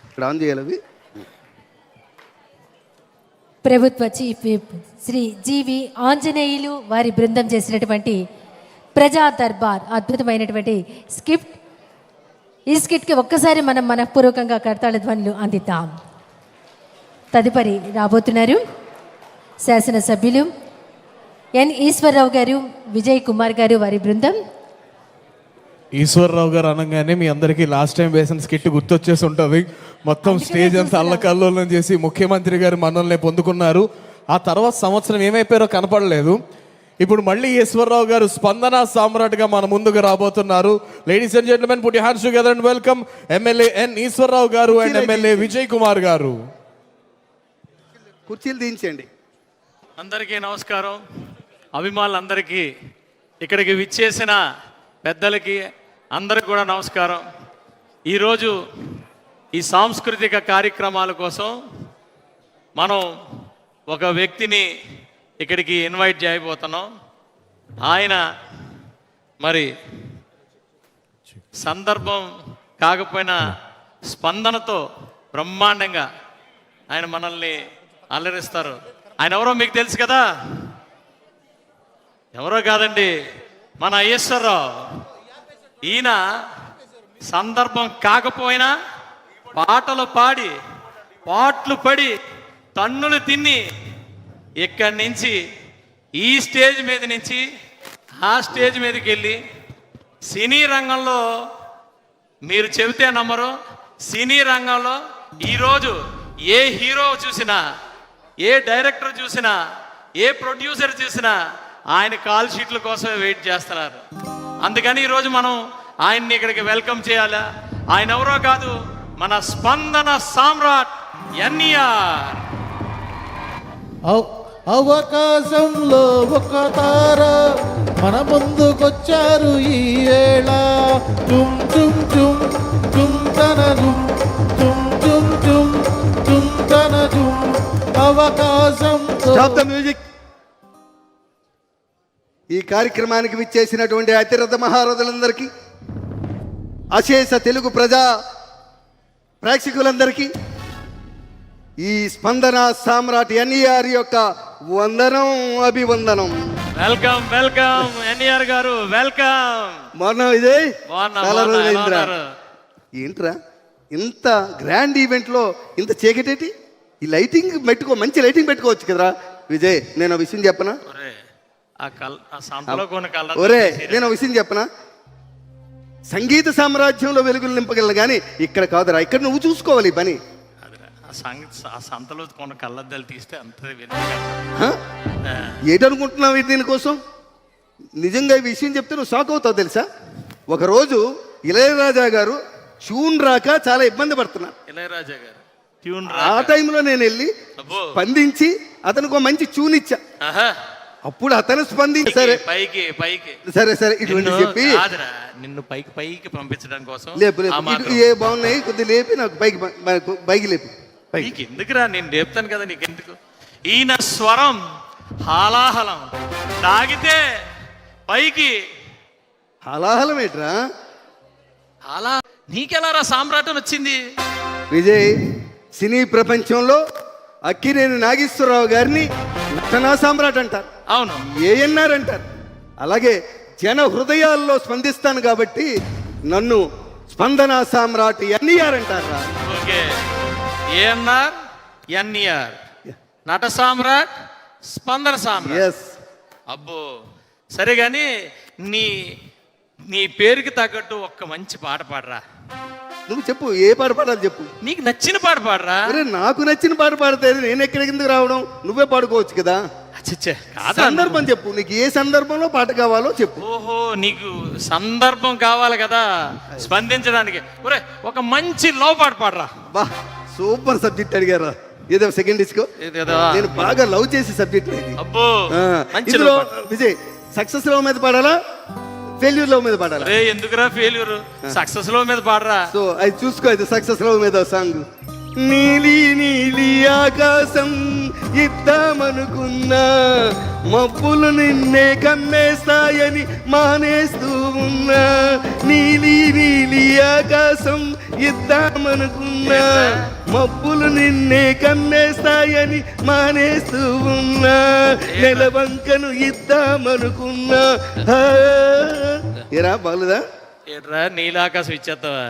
ఇక్కడ ఆన్ చేయాలి. ప్రభుత్వ చీఫ్ విప్ శ్రీ జీవి ఆంజనేయులు వారి బృందం చేసినటువంటి ప్రజా దర్బార్ అద్భుతమైనటువంటి స్కిట్. ఈ స్కిట్కి ఒక్కసారి మనం మనఃపూర్వకంగా కర్తాళ ధ్వనులు అందిద్దాం. తదుపరి రాబోతున్నారు శాసనసభ్యులు ఎన్ ఈశ్వరరావు గారు, విజయ్ కుమార్ గారు వారి బృందం. ఈశ్వరరావు గారు అనగానే మీ అందరికీ లాస్ట్ టైం వేసిన స్కిట్ గుర్తొచ్చేసి ఉంటుంది. మొత్తం స్టేజ్ అంతా అల్లకల్లోలం చేసి ముఖ్యమంత్రి గారు మనల్ని పొందుకున్నారు. ఆ తర్వాత సంవత్సరం ఏమైపోయారో కనపడలేదు. ఇప్పుడు మళ్ళీ ఈశ్వరరావు గారు స్పందన సామ్రాట్గా మన ముందుకు రాబోతున్నారు. Ladies and gentlemen, put your hands together and welcome MLA N Eswararao గారు అండ్ ఎమ్మెల్యే విజయ్ కుమార్ గారు. కుర్చీలు దించండి. అందరికీ నమస్కారం. అభిమానులందరికీ, ఇక్కడికి విచ్చేసిన పెద్దలకి అందరికి కూడా నమస్కారం. ఈరోజు ఈ సాంస్కృతిక కార్యక్రమాల కోసం మనం ఒక వ్యక్తిని ఇక్కడికి ఇన్వైట్ చేయబోతున్నాం. ఆయన మరి సందర్భం కాకపోయినా స్పందనతో బ్రహ్మాండంగా ఆయన మనల్ని అల్లరిస్తారు. ఆయన ఎవరో మీకు తెలుసు కదా. ఎవరో కాదండి, మన ఈశ్వరరావు. ఈయన సందర్భం కాకపోయినా పాటలు పాడి, పాటలు పడి, తన్నులు తిని ఇక్కడి నుంచి ఈ స్టేజ్ మీద నుంచి ఆ స్టేజ్ మీదకి వెళ్ళి సినీ రంగంలో మీరు చెబితే నమ్మరు, సినీ రంగంలో ఈరోజు ఏ హీరో చూసినా, ఏ డైరెక్టర్ చూసినా, ఏ ప్రొడ్యూసర్ చూసినా ఆయన కాల్ షీట్ల కోసమే వెయిట్ చేస్తున్నారు. అందుకని ఈరోజు మనం ఆయన్ని ఇక్కడికి వెల్కమ్ చేయాలా. ఆయన ఎవరో కాదు, మన స్పందన సామ్రాట్ ఎన్టీఆర్. అవకాశంలో ఒక తార మన ముందుకొచ్చారు ఈ వేళ. తుమ్ తుమ్ తుమ్ తుమ్ తన తుమ్ తుమ్ తుమ్ తుమ్ తుమ్ తన తుమ్. అవకాశం. మ్యూజిక్. ఈ కార్యక్రమానికి విచ్చేసినటువంటి అతిరథ మహారథులందరికీ, అశేష తెలుగు ప్రేక్షకులందరికీ ఈ స్పందన సామ్రాట్ ఎన్ఈఆర్ యొక్క వందనం, అభివందనం. వెల్కమ్ వెల్కమ్ ఎన్ఈఆర్ గారు, వెల్కమ్. మొన్న ఇదే బాగున్నా, చాలా బాగున్నా, రోజులైందిరా. ఎలా ఉన్నారు? ఏంట్రా ఇంత గ్రాండ్ ఈవెంట్లో ఇంత చీకటేటి? ఈ లైటింగ్ పెట్టుకో, మంచి లైటింగ్ పెట్టుకోవచ్చు కదరా. విజయ్, నేను ఒక విషయం చెప్పనా? ఒరే, నేను ఒక విషయం చెప్పనా? సంగీత సామ్రాజ్యంలో వెలుగులు నింపగలను కానీ ఇక్కడ కాదురా. ఇక్కడ నువ్వు చూసుకోవాలి ఈ పని. ఆ సంతలో కొన్ని కళ్ళద్దాలు తీస్తే అంత ఏంటనుకుంటున్నావు దీనికోసం? నిజంగా ఈ విషయం చెప్తే నువ్వు షాక్ అవుతావు తెలుసా. ఒకరోజు ఇళయరాజా గారు ట్యూన్ రాక చాలా ఇబ్బంది పడుతున్నారు. ఇళయరాజా గారు ట్యూన్ ఆ టైంలో నేను వెళ్ళి స్పందించి అతనికి ఒక మంచి ట్యూన్ ఇచ్చా. అప్పుడు అతను స్పందించి సరే పైకి పైకి సరే సరే ఇటువంటి చెప్పి నిన్ను పైకి పైకి పంపించడం కోసం లేపు ఏ బాగున్నాయి కొద్దిగా లేపి నాకు పైకి లేపు. నీకు ఎందుకురా, నేను లేపుతాను కదా, నీకెందుకు? ఈయన స్వరం హాలాహలం, తాగితే పైకి హలాహలం ఏంట్రా? హాలా నీకెలారా సామ్రాటం వచ్చింది? విజయ్, సినీ ప్రపంచంలో అక్కినేని నాగేశ్వరరావు గారిని నటనా సామ్రాట్ అంటారు. అవును, ఏఎన్ఆర్ అంటారు. అలాగే జన హృదయాల్లో స్పందిస్తాను కాబట్టి నన్ను స్పందన సామ్రాట్ ఎన్ఈఆర్ అంటారా. ఓకే, ఏఎన్ఆర్ ఎన్ఈఆర్, నట సామ్రాట్, స్పందన సామ్రాట్. ఎస్. అబ్బో సరే కానీ నీ నీ పేరుకి తగ్గట్టు ఒక్క మంచి పాట పాడరా. నువ్వు చెప్పు, ఏ పాట పాడాలి చెప్పు. నీకు నచ్చిన పాట పాడరా. అరే, నాకు నచ్చిన పాట పాడితే నేను ఎక్కడికి ఎందుకు రావడం? నువ్వే పాడుకోవచ్చు కదా. సందర్భం చెప్పు, నీకు ఏ సందర్భంలో పాట కావాలో చెప్పు. ఓహో, నీకు సందర్భం కావాలి కదా స్పందించడానికి. ఒరే, ఒక మంచి లవ్ పాట పాడరా. బా, సూపర్ సబ్జెక్ట్ అడిగారా. ఏదో సెకండ్ డిస్కో, నేను బాగా లవ్ చేసే సబ్జెక్ట్ ఇది. అబ్బో, ఇందులో విజయ్ సక్సెస్ లవ్ మీద పాడాలా, ఫెయిల్యూర్ లవ్ మీద పాడాలా? ఎందుకురా ఫెయిల్యూర్, సక్సెస్ లవ్ మీద పాడరా. సో అది చూసుకో, ఇది సక్సెస్ లవ్ మీద సాంగ్. నీలి నీలి ఆకాశం ఇద్దామనుకున్నా, మబ్బులు నిన్నే కమ్మేస్తాయని మానేస్తూ ఉన్నా. నీలి నీలి ఆకాశం ఇద్దామనుకున్నా, మబ్బులు నిన్నే కమ్మేస్తాయని మానేస్తూ ఉన్నా. నెలవంకను ఇద్దామనుకున్నా. ఏరా బాగుదా? ఏట్రా నీలాకాశం ఇచ్చేస్తావా?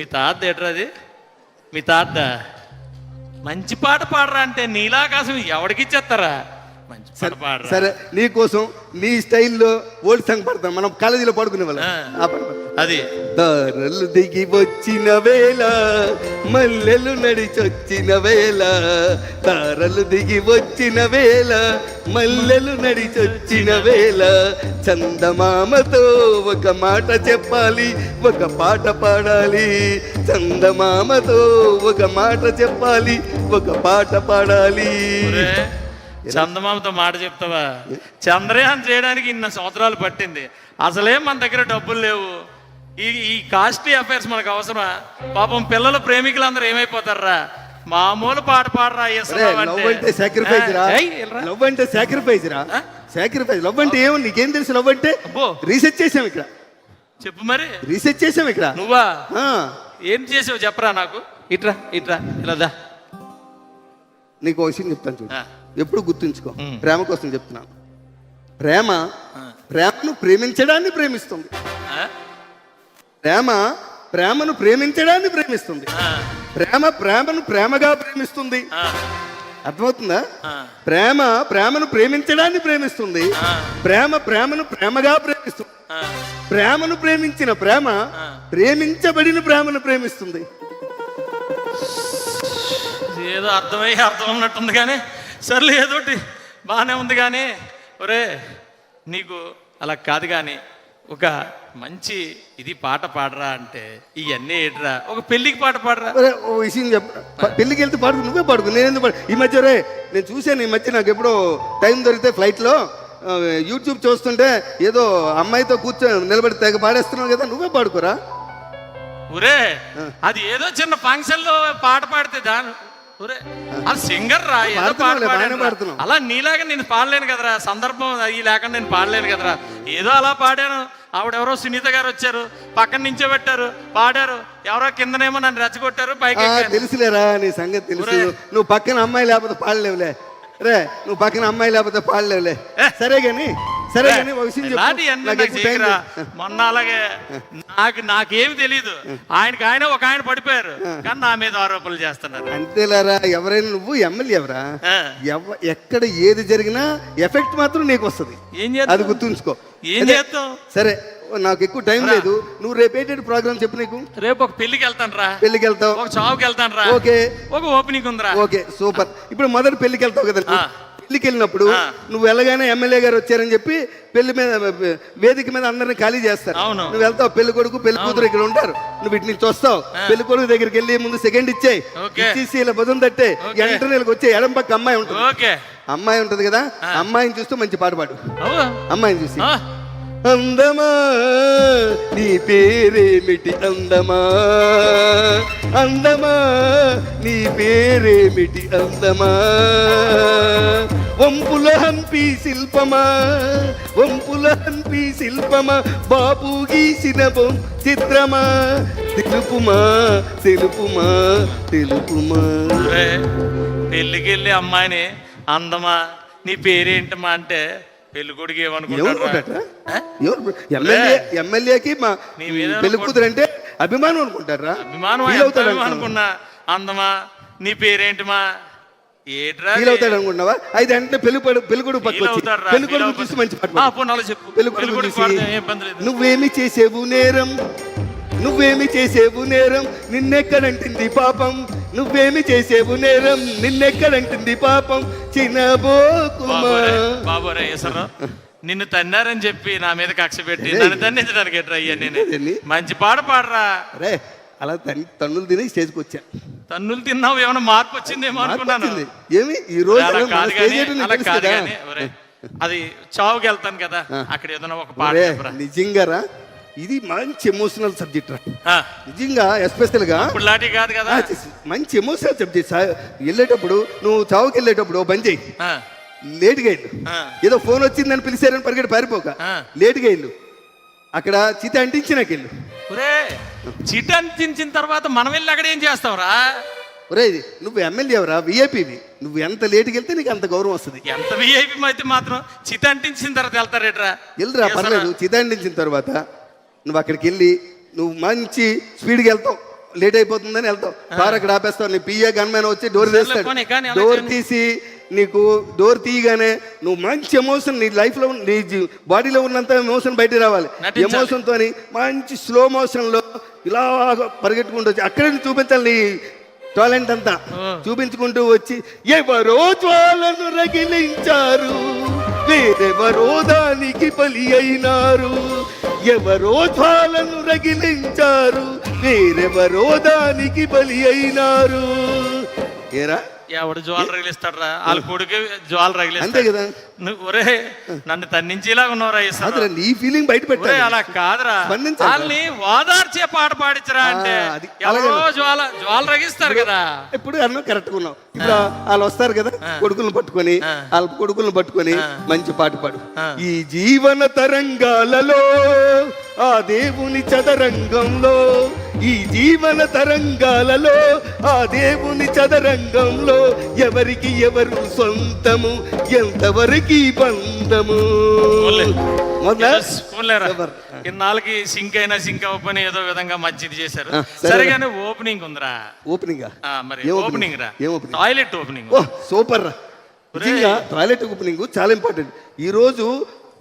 మీ తాత ఏట్రా అది? మీ తాత మంచి పాట పాడరా అంటే నీలాకాశం ఎవరికి ఇచ్చేస్తారా? మంచి పాట పాడరా. సరే, నీకోసం నీ స్టైల్లో ఓల్డ్ సాంగ్ పాడతాం, మనం కాలేజీలో పాడుకునే వాళ్ళం. అది తారలు దిగి వచ్చిన వేళ, మల్లెలు నడిచొచ్చిన వేళ. తారలు దిగి వచ్చిన వేళ, మల్లెలు నడిచొచ్చిన వేళ. చందమామతో ఒక మాట చెప్పాలి, ఒక పాట పాడాలి. చందమామతో ఒక మాట చెప్పాలి, ఒక పాట పాడాలి. చందమామతో మాట చెప్తావా? చంద్రయాన్ చేయడానికి ఇన్ని సంవత్సరాలు పట్టింది, అసలే మన దగ్గర డబ్బులు లేవు. ఈ కాస్ట్లీ అఫైర్స్ మనకు అవసరమా? పాపం పిల్లలు ప్రేమికులందరూ ఏమైపోతారా? మామూలు పాట పాడరా. లవ్ అంటే సాక్రిఫైస్ రా. లవ్ అంటే సాక్రిఫైస్ రా. సాక్రిఫైస్. లవ్ అంటే ఏమో నీకేం తెలుసు? లవ్ అంటే రీసెర్చ్ చేసాం ఇక్కడ. చెప్పు మరి. రీసెర్చ్ చేసాం ఇక్కడ. నువ్వా? ఏం చేసావు చెప్పరా నాకు. ఇట్రా ఇట్రా ఇలా. నీకు విషయం చెప్తాను చూడు, ఎప్పుడు గుర్తుంచుకో. ప్రేమ కోసం చెప్తున్నాను. ప్రేమను ప్రేమించడాన్ని ప్రేమిస్తుంది. ప్రేమను ప్రేమించడాన్ని ప్రేమిస్తుంది. ప్రేమను ప్రేమగా ప్రేమిస్తుంది. అర్థమవుతుందా? ప్రేమను ప్రేమించడాన్ని ప్రేమిస్తుంది. ప్రేమను ప్రేమగా ప్రేమిస్తుంది. ప్రేమను ప్రేమించిన ప్రేమ ప్రేమించబడిన ప్రేమను ప్రేమిస్తుంది. ఏదో అర్థం ఉన్నట్టుంది కానీ సర్లే, ఏదోటి బాగానే ఉంది కానీ. ఒరే, నీకు అలా కాదు కానీ ఒక మంచి ఇది పాట పాడరా అంటే ఇవన్నీ ఏట్రా. ఒక పెళ్ళికి పాట పాడరా. ఓ విషయం చెప్ప, పెళ్ళికి వెళ్తే పాడుకు, నువ్వే పాడుకు, నేనెందుకు పాడు. ఈ మధ్య నేను చూశాను, ఈ మధ్య నాకు ఎప్పుడో టైం దొరికితే ఫ్లైట్లో యూట్యూబ్ చూస్తుంటే ఏదో అమ్మాయితో కూర్చొని నిలబడి తెగ పాడేస్తున్నావు కదా, నువ్వే పాడుకోరా. ఒరే, అది ఏదో చిన్న ఫంక్షన్లో పాట పాడితే ఒరే, ఆ సింగర్ రా, ఏదో పాట పాడుతున్నావులే, బాగానే పాడాను రా. పాడుతున్నావు. అలా నీలాగా నేను పాడలేను కదరా, సందర్భం అయ్యి లేకుండా నేను పాడలేను కదరా. ఏదో అలా పాడాను. ఆవిడెవరో సునీత గారు వచ్చారు, పక్కన నించోబెట్టారు, పాడారు. ఎవరో కిందనేమో నన్ను రెచ్చగొట్టారు, పైకి ఎక్కాను. తెలుసులేరా నీ సంగతి తెలుసు. నువ్వు పక్కన అమ్మాయి లేకపోతే పాడలేవులే రే, నువ్వు పక్కన అమ్మాయి లేకపోతే పాడలేవులే. సరే గాని ఒక విషయం చెప్పు. ఇలాంటివన్నీ నాకు నాకు ఎక్కువ టైం చేయకురా. లేదు. మొన్న అలాగే నాకేమి తెలీదు. ఆయనకి ఒక ఆయన పడిపోయారు, కానీ నా మీద ఆరోపణలు చేస్తున్నారు. అంతేలేరా, ఎవరైనా నువ్వు ఎమ్మెల్యే ఎవరా, ఆ. ఎక్కడ ఏది జరిగినా ఎఫెక్ట్ మాత్రం నీకు వస్తుంది. ఏం చేద్దాం? అది గుర్తుంచుకో. ఏం అదే, చేద్దాం? సరే నాకు ఎక్కువ టైం లేదు. నువ్వు రేపు ఏంటంటే ప్రోగ్రామ్ చెప్పు. నీకు రేపు ఒక పెళ్లికి వెళ్తాను రా, పెళ్లికి వెళ్తావు, ఒక చావుకి వెళ్తాను రా, ఓకే, ఒక ఓపెనింగ్ ఉందిరా. Okay, super. ఇప్పుడు మొదటి పెళ్లికి వెళ్తావు కదా నువ్వు. పెళ్లికి వెళ్ళినప్పుడు నువ్వు వెళ్ళగానే ఎమ్మెల్యే గారు వచ్చారని చెప్పి పెళ్లి మీద వేదిక మీద అందరిని ఖాళీ చేస్తారు. అవును. నువ్వు వెళ్తావు, పెళ్లి కొడుకు పెళ్లి కూతురు ఇక్కడ ఉంటారు. నువ్వు ఇటు నుంచి వస్తావు, పెళ్లి కొడుకు దగ్గరికి వెళ్ళి ముందు సెకండ్ ఇచ్చేయి, ఓకే. ఇచ్చేసి ఇలా భుజం తట్టే వెంటనే వచ్చే ఎడం పక్క అమ్మాయి ఉంటుంది. ఓకే, అమ్మాయి ఉంటుంది కదా, అమ్మాయిని చూస్తూ మంచి పాట పాడు. అవ్వ. అమ్మాయిని చూసి అందమా నీ పేరేమిటి అందమా, అందమా నీ పేరేమిటి అందమా, వంపుల హంపి శిల్పమా, వంపుల హంపి శిల్పమా, బాపు గీసిన చిత్రమా, తెలుపుమా తెలుపుమా తెలుపుమా. ఒరే, పెళ్లికి వెళ్ళి అమ్మాయిని అందమా నీ పేరేంటమ్మా అంటే పెళ్లి కొడుకు ఏమనుకుంటాడు? ఎమ్మెల్యేకి మా పెళ్లి కూతురు అంటే అభిమానం అనుకుంటారా? అభిమానం అనుకున్నా. అందమా నీ పేరేంటమా ఏట్రా ఫీల్ అవుతాడు అనుకున్నావా? అయితే అంటే పెళ్లి కొడుకు పట్టుకొచ్చి పెళ్లి కొడుకు చూసి మంచి పాట పాడు. చెప్పు. పెళ్లి కొడుకు చూసి నువ్వేమి చేసేవు నేరం, నువ్వేమి చేసేవు నేరం, నిన్నెక్కడంటుంది పాపం, నువ్వేమి చేసేవు నేరం, నిన్నెక్కడంటుంది పాపం, చిన్నబోకుమా. బాబోరే ఎసరు, నిన్ను తన్నారని చెప్పి నా మీద కక్ష పెట్టి నన్ను తన్నించడానికి ఎట్రా అయ్యా? నేను మంచి పాట పాడరా. రే, అలా తన్నులు తిని స్టేజ్కి వచ్చా. తన్నులు తిన్నావు, ఏమైనా మార్పు వచ్చిందేమో అనుకున్నాను. ఏమి ఈ రోజు అలా కాదు కానీ ఒరే, అది చావుకి వెళ్తాను కదా, అక్కడ ఏదైనా ఒక పాట చెప్పరా. నిజంగా రా, ఇది మంచి ఎమోషనల్ సబ్జెక్ట్ రా. నిజంగా ఎస్పెషల్ గా ఇప్పుడు లాంటి కాదు కదా, మంచి ఎమోషనల్ సబ్జెక్ట్. వెళ్ళేటప్పుడు నువ్వు చావుకి వెళ్ళేటప్పుడు బంద్ చేయి, లేట్గా వెళ్ళు. ఏదో ఫోన్ వచ్చిందని పిలిచారని పరిగెట్టి పారిపోక, లేట్గా వెళ్ళు. అక్కడ చిత అంటించినాకెళ్ళు. ఒరే, చిట అంటించిన తర్వాత మనం వెళ్ళి అక్కడ ఏం చేస్తావురా? ఒరే, నువ్వు ఎమ్మెల్యే ఎవరా, విఐపివి. నువ్వు ఎంత లేట్కి వెళ్తే నీకు అంత గౌరవం వస్తుంది. ఎంత విఐపి అయితే మాత్రం చిత అంటించిన తర్వాత వెళ్తారేట్రా? వెళ్ళరా, పర్లేదు. చిత అంటించిన తర్వాత నువ్వు అక్కడికి వెళ్ళి నువ్వు మంచి స్పీడ్కి వెళ్తావు, లేట్ అయిపోతుందని వెళ్తావు, కారు అక్కడ ఆపేస్తావు. నీ పిఏ గన్మ్యాన్ వచ్చి డోర్ తీస్తాడు. డోర్ తీసి నీకు డోర్ తీయగానే నువ్వు మంచి ఎమోషన్, నీ లైఫ్లో నీ బాడీలో ఉన్నంత ఎమోషన్ బయటికి రావాలి. ఎమోషన్తో మంచి స్లో మోషన్లో ఇలా పరిగెట్టుకుంటూ వచ్చి అక్కడే చూపించాలి నీ టాలెంట్ అంతా. చూపించుకుంటూ వచ్చి ఎవరో జ్వాలను రగిలించారు, వేరెవరో దానికి బలి అయినారు, ఎవరో జ్వాలను రగిలించారు, వేరెవరో దానికి బలి అయినారు. ఏరా, ఎవడు జ్వాలు రగిలిస్తాడు రా? వాళ్ళ కొడుకే జ్వాలు రగిలిస్తాడు. అంతే కదా. ఒరే, నన్ను తన్నించేలా ఉన్నారా? నీ ఫీలింగ్ బయట పెట్టాలి. అలా కాదురా, వాళ్ళని ఓదార్చే పాట పాడించరా అంటే ఎవరో జ్వాలు రగిస్తారు కదా. ఇప్పుడు అన్న కరెక్ట్గా ఉన్నావు. ఇప్పుడు వాళ్ళు వస్తారు కదా, కొడుకులను పట్టుకొని, వాళ్ళ కొడుకులను పట్టుకొని మంచి పాట పాడు. ఈ జీవన తరంగాలలో ఆ దేవుని చదరంగంలో, ఈ జీవన తరంగాలలో ఆ దేవుని చదరంగంలో ఎవరికి ఎవరు సొంతము, ఎంతవరకు బంధము. ఇన్నాళ్ళకి సింక్ అయినా సింక్ అవ్వని ఏదో విధంగా మంచిది చేశారు. సరిగానే ఓపెనింగ్ ఉందిరా. ఓపెనింగ్ మరి ఓపెనింగ్ రా, టాయిలెట్ ఓపెనింగ్. సూపర్ రా. నిజంగా టాయిలెట్ ఓపెనింగ్ చాలా ఇంపార్టెంట్. ఈ రోజు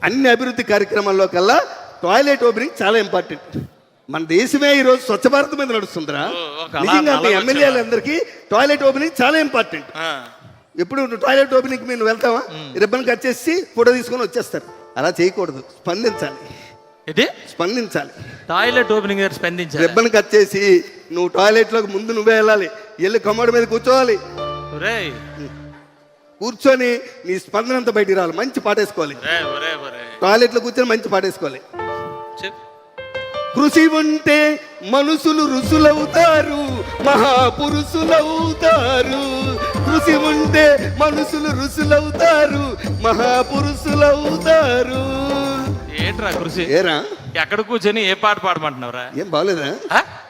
అన్ని అభివృద్ధి కార్యక్రమాల్లో కల్లా టాయిలెట్ ఓపెనింగ్ చాలా ఇంపార్టెంట్. మన దేశమే ఈ రోజు స్వచ్ఛ భారత్ మీద నడుస్తుందిరా. నిజంగా మీ ఎమ్మెల్యేలందరికీ టాయిలెట్ ఓపెనింగ్ చాలా ఇంపార్టెంట్. ఎప్పుడు నువ్వు టాయిలెట్ ఓపెనింగ్ మీరు వెళ్తావా, రిబ్బన్ కట్ చేసి ఫోటో తీసుకొని వచ్చేస్తారు. అలా చేయకూడదు, స్పందించాలి. స్పందించాలి. టాయిలెట్ ఓపెనింగ్ స్పందించాలి. రిబ్బన్ కట్ చేసి నువ్వు టాయిలెట్లోకి ముందు నువ్వే వెళ్ళాలి, వెళ్ళి కమోడ్ మీద కూర్చోవాలి. కూర్చొని నీ స్పందన అంతా బయటికి రావాలి. మంచి పాట వేసుకోవాలి. టాయిలెట్లో కూర్చొని మంచి పాట వేసుకోవాలి. కృషి ఉంటే మనుషులు ఋషులవుతారు, మహాపురుషులవుతారు. కృషి ఉంటే మనుషులు ఋషులవుతారు, మహాపురుషులవుతారు. ఏంట్రా కృషి? ఏరా ఎక్కడ కూర్చొని ఏ పాట పాడమంటున్నావురా? ఏం బాగలేదా?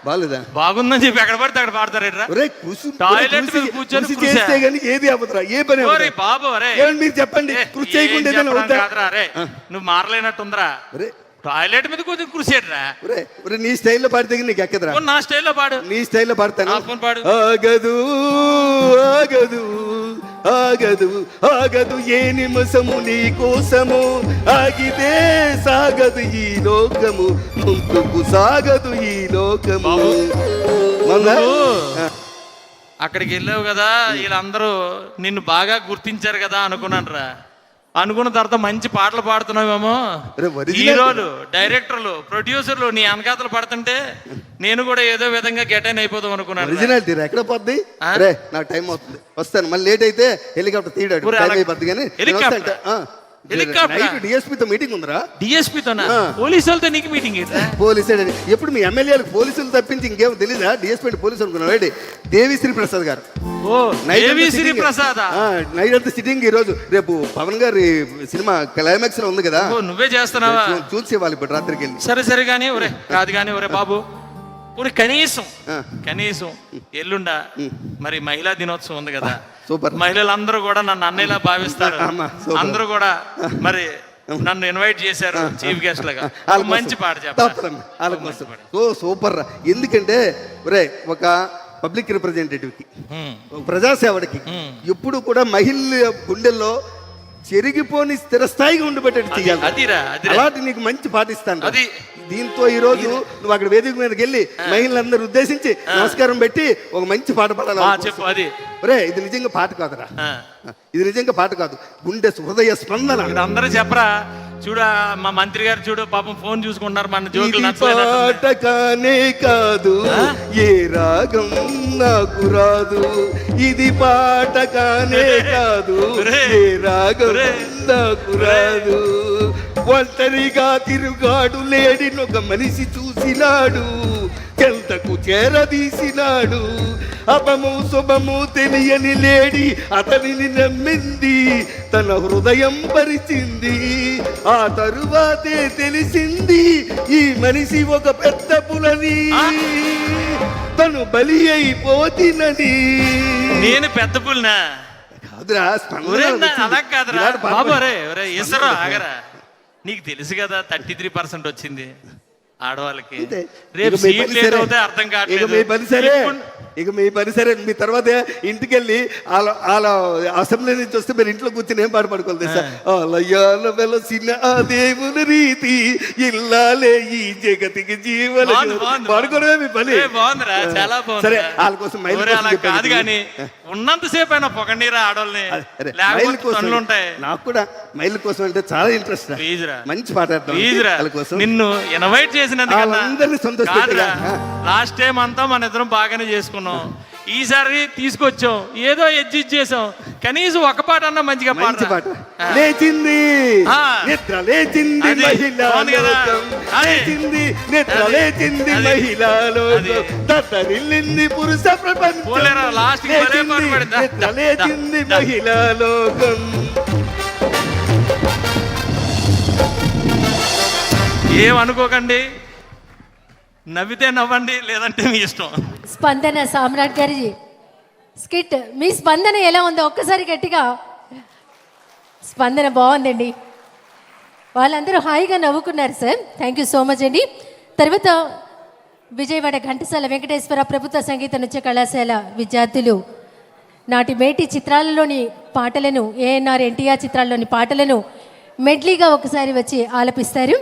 బాగలేదా? బాగుందని చెప్పి ఎక్కడ పడితే అక్కడ పాడతారేట్రా? టాయిలెట్ మీద కూర్చొని కృషి చేస్తే గానీ ఏది అవ్వదురా, ఏ పని అవ్వదు. ఓరే బాబు, అరే ఏమండి మీరు చెప్పండి, కృషి చేయకుండా ఏదైనా అవుతుందా? కాదురా, అరే నువ్వు మారలేనట్టుందిరా. టాయిలెట్ మీద కూర్చొని కృషి ఏంట్రా? నీ స్టైల్లో పాడితే నీకు ఎక్కదరా? నా స్టైల్లో పాడు. నీ స్టైల్లో పాడతాను. పాడు. ఆగదు ఆగదు ఆగదు ఆగదు ఏ నిమిషము నీ కోసము, ఆగితే సాగదు ఈ లోకము, ముందుకు సాగదు ఈ లోకము. అక్కడికి వెళ్ళావు కదా, వీళ్ళందరూ నిన్ను బాగా గుర్తించారు కదా అనుకున్నాను రా. అనుకున్న తర్వాత మంచి పాటలు పాడుతున్నావేమో. హీరోలు, డైరెక్టర్లు, ప్రొడ్యూసర్లు నీ అనకాతలు పడుతుంటే నేను కూడా ఏదో విధంగా గెటైన్ అయిపోదాం అనుకున్నాను. ఒరిజినాలిటీ ఎక్కడ పోద్ది? అరే నాకు టైం అవుతుంది, వస్తాను. మళ్ళీ లేట్ అయితే హెలికాప్టర్ తీయడాడు టైం అయిపోద్ది. కానీ డిఎస్పీతో మీటింగ్ ఉందిరా. డిఎస్పీతోనా? పోలీసులతో నీకు మీటింగ్? పోలీసు ఎప్పుడు మీ ఎమ్మెల్యేలకు పోలీసులు తప్పించి ఇంకేమో తెలీదా? డిఎస్పీ పోలీసు అనుకున్నావు. దేవిశ్రీ ప్రసాద్ గారు దేవిశ్రీ ప్రసాద్ నైట్ అంతా సిట్టింగ్. ఈ రోజు రేపు పవన్ గారి సినిమా క్లైమాక్స్ లో ఉంది కదా, నువ్వే చేస్తున్నావా? చూసేవాళ్ళు ఇప్పుడు రాత్రికి వెళ్ళి. సరే కానీ ఒరే కాదు కానీ ఒరే బాబు, కనీసం ఎల్లుండా మరి మహిళా దినోత్సవం ఉంది కదా, సూపర్. మహిళలందరూ కూడా నన్ను అన్నయ్యలా భావిస్తారు. అందరూ కూడా మరి నన్ను ఇన్వైట్ చేశారు చీఫ్ గెస్ట్ లాగా. మంచి పాట చెప్పాలి. సూపర్. ఎందుకంటే ఒరే ఒక పబ్లిక్ రిప్రజెంటేటివ్కి, ప్రజాసేవడికి ఎప్పుడు కూడా మహిళ గుండెల్లో చెరిగిపోని స్థిరస్థాయిగా ఉండిపెట్టేట్టు చేయాలి. అలాంటి నీకు మంచి పాటిస్తాను. దీంతో ఈ రోజు నువ్వు అక్కడ వేదిక మీదకి వెళ్ళి మహిళలందరూ ఉద్దేశించి నమస్కారం పెట్టి ఒక మంచి పాట పాడాలి. చెప్పు. అది ఇది నిజంగా పాట కాదురా, ఇది నిజంగా పాట కాదు, గుండె హృదయ స్పందన. అందరూ చెప్పరా? చూడ మా మంత్రి గారు చూడు పాపం ఫోన్ చూసుకుంటున్నారు. మన జోకులు పాట కానే కాదు, ఏ రాగం నాకు రాదు. ఇది పాట కానే కాదు, ఏ రాగం నాకు రాదు. ఒంటరిగా తిరుగాడు లేడినొక మనిషి చూసినాడు, చెంతకు చేరదీసినాడు. అపము శుభము తెలియని లేడి అతనిని నమ్మింది, తన హృదయం పరిచింది. ఆ తరువాతే తెలిసింది ఈ మనిషి ఒక పెద్ద పులని, తను బలి అయిపోతినని. నేను పెద్ద పులినా? కాదురా, అలా కాదురా బాబు. ఇసరా ఆగరా, నీకు తెలుసు కదా 33% వచ్చింది ఆడవాళ్ళకి. రేపు సీట్లు అవుతే అర్థం కావట్లేదు. ఇక మీ పని సరే. మీ తర్వాత ఇంటికి వెళ్ళి వాళ్ళ అసెంబ్లీ నుంచి వస్తే మీరు ఇంట్లో కూర్చొని ఏం పాట పడుకోవాలి తెలుసా? అలయాల వెలసిన ఆ దేవుని రీతి ఇల్లాలే ఈ జగతికి జీవన పడుకోవడమే మీ పని. బాగుందిరా, చాలా బాగుంది. సరే వాళ్ళ కోసం కాదు కానీ ఉన్నంతసేపు అయినా పొగండిరా ఆడవాళ్ళని. ఉంటాయి. నాకు కూడా మైళ్ళ కోసం అంటే చాలా ఇంట్రెస్ట్. మంచి పాట నిన్ను ఇన్వైట్ చేసినందుకు సంతోషం. లాస్ట్ టైం అంతా మన ఇద్దరం బాగానే చేసుకున్నాం. ఈసారి తీసుకొచ్చాం, ఏదో అడ్జస్ట్ చేసాం. కనీసం ఒక పాట అన్నా మంచిగా పాట. లేచింది నిద్ర లేచింది మహిళాలోకం, లేచింది నిద్ర లేచింది మహిళాలోకం, దత్తరిల్లింది పురుష ప్రపంచం, నిద్ర లేచింది మహిళాలోకం. ఏమనుకోకండి, నవ్వితే నవ్వండి, లేదంటే మీ ఇష్టం. స్పందన సామ్రాట్ గారి స్కిట్, మీ స్పందన ఎలా ఉందో ఒక్కసారి గట్టిగా. స్పందన బాగుందండి, వాళ్ళందరూ హాయిగా నవ్వుకున్నారు sir. Thank you so much అండి. తర్వాత విజయవాడ ఘంటసాల వెంకటేశ్వర ప్రభుత్వ సంగీత నృత్య కళాశాల విద్యార్థులు నాటి మేటి చిత్రాలలోని పాటలను, ఏఎన్ఆర్ ఎన్టీఆర్ చిత్రాల్లోని పాటలను మెడ్లీగా ఒకసారి వచ్చి ఆలపిస్తారు.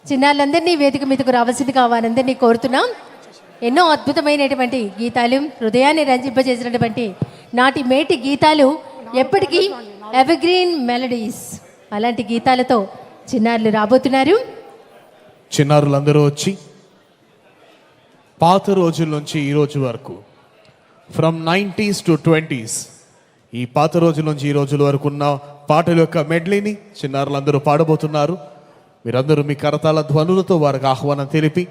చిన్నారులందరినీ వేదిక మీదకు రావాల్సిందిగా వారందరినీ కోరుతున్నాం. ఎన్నో అద్భుతమైనటువంటి గీతాలు, హృదయాన్ని రంజింపజేసినటువంటి నాటి మేటి గీతాలు, ఎప్పటికీ ఎవర్గ్రీన్ మెలడీస్. అలాంటి గీతాలతో చిన్నారులు రాబోతున్నారు. చిన్నారులందరూ వచ్చి పాత రోజుల నుంచి ఈ రోజు వరకు, ఫ్రమ్ 90s to 20s, ఈ పాత రోజుల నుంచి ఈ రోజుల వరకు ఉన్న పాటల యొక్క మెడ్లీని చిన్నారులందరూ పాడబోతున్నారు. మీరందరూ మీ కరతాళ ధ్వనులతో వారికి ఆహ్వానం తెలిపి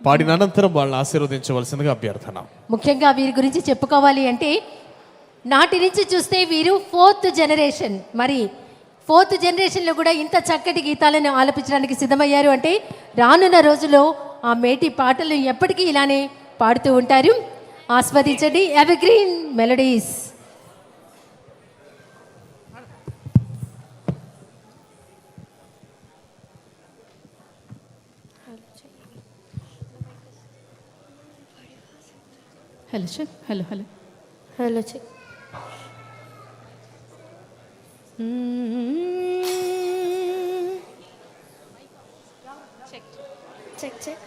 పాడిన అనంతరం వాళ్ళని ఆశీర్వదించవలసిందిగా అభ్యర్థన. ముఖ్యంగా వీరి గురించి చెప్పుకోవాలి అంటే నాటి నుంచి చూస్తే వీరు 4th జనరేషన్. మరి 4th జనరేషన్లో కూడా ఇంత చక్కటి గీతాలను ఆలపించడానికి సిద్ధమయ్యారు అంటే రానున్న రోజుల్లో ఆ మేటి పాటలు ఎప్పటికీ ఇలానే పాడుతూ ఉంటారు. ఆస్వాదించండి evergreen melodies. Hello sir, hello hello hello check. Check check.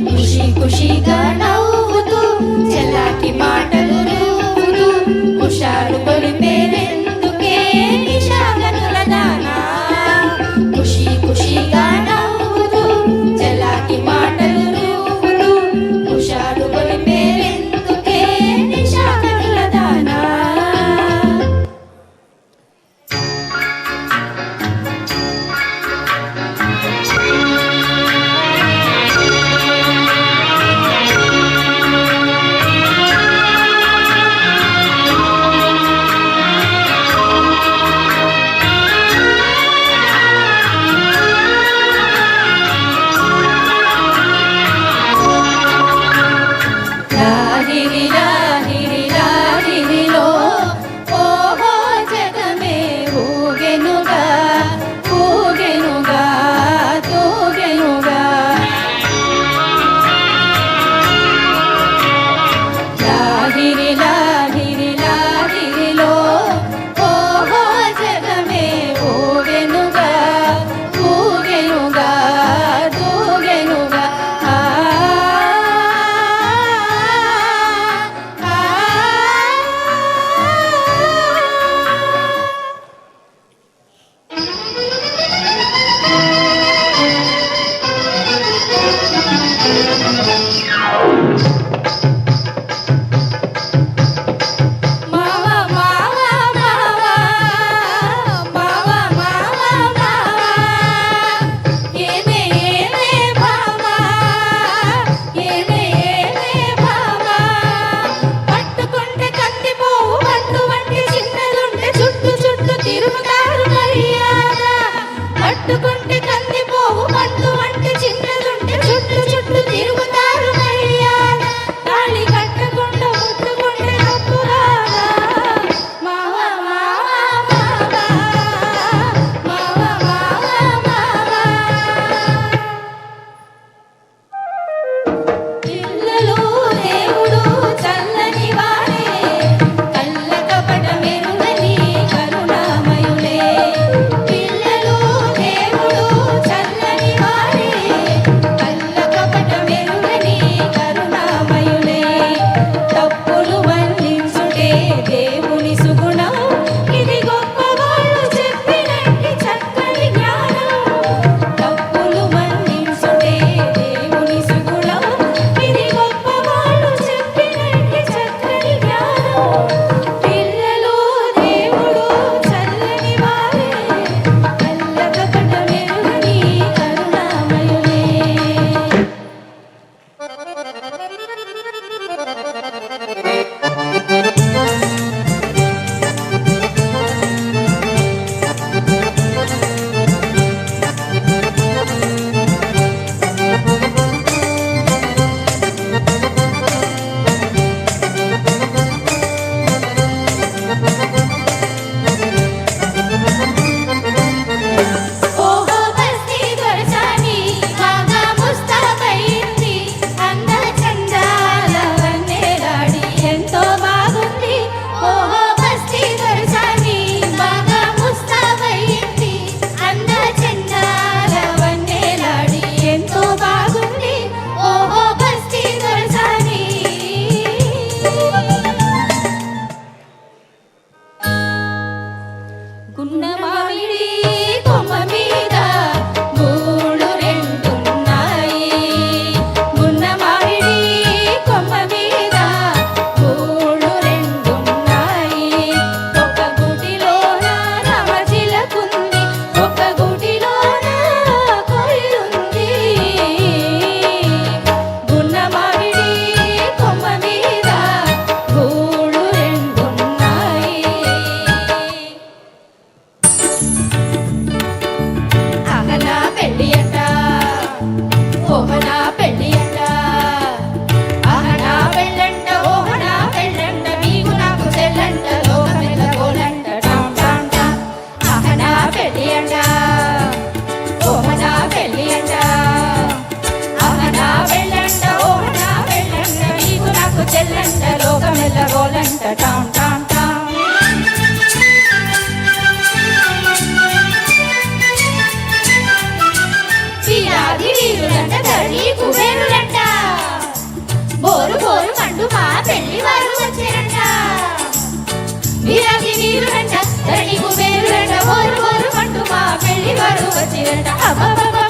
ఖుషి ఖుషిగా నవ్వుతూ చెల్లాకి మాటలు రూపుతూ కుషాలు కొలిపేరెందుకే నిషాగనుల దానా. ఖుషి ఖుషిగా నవ్వుతూ చెల్లాకి మాటలు రూపుతూ కుషాలు కొలిపేరెందుకే నిషాగనుల దానా. వీరులంట టామ్ టామ్ టామ్. వీరాది వీరులంట ధరణి కుబేరులంట. బోరు బోరు మండు మా పెళ్లి వారు వచ్చారంట. వీరాది వీరులంట ధరణి కుబేరులంట. బోరు బోరు మండు మా పెళ్లి వారు వచ్చారంట. అబ్బబ్బబ్బ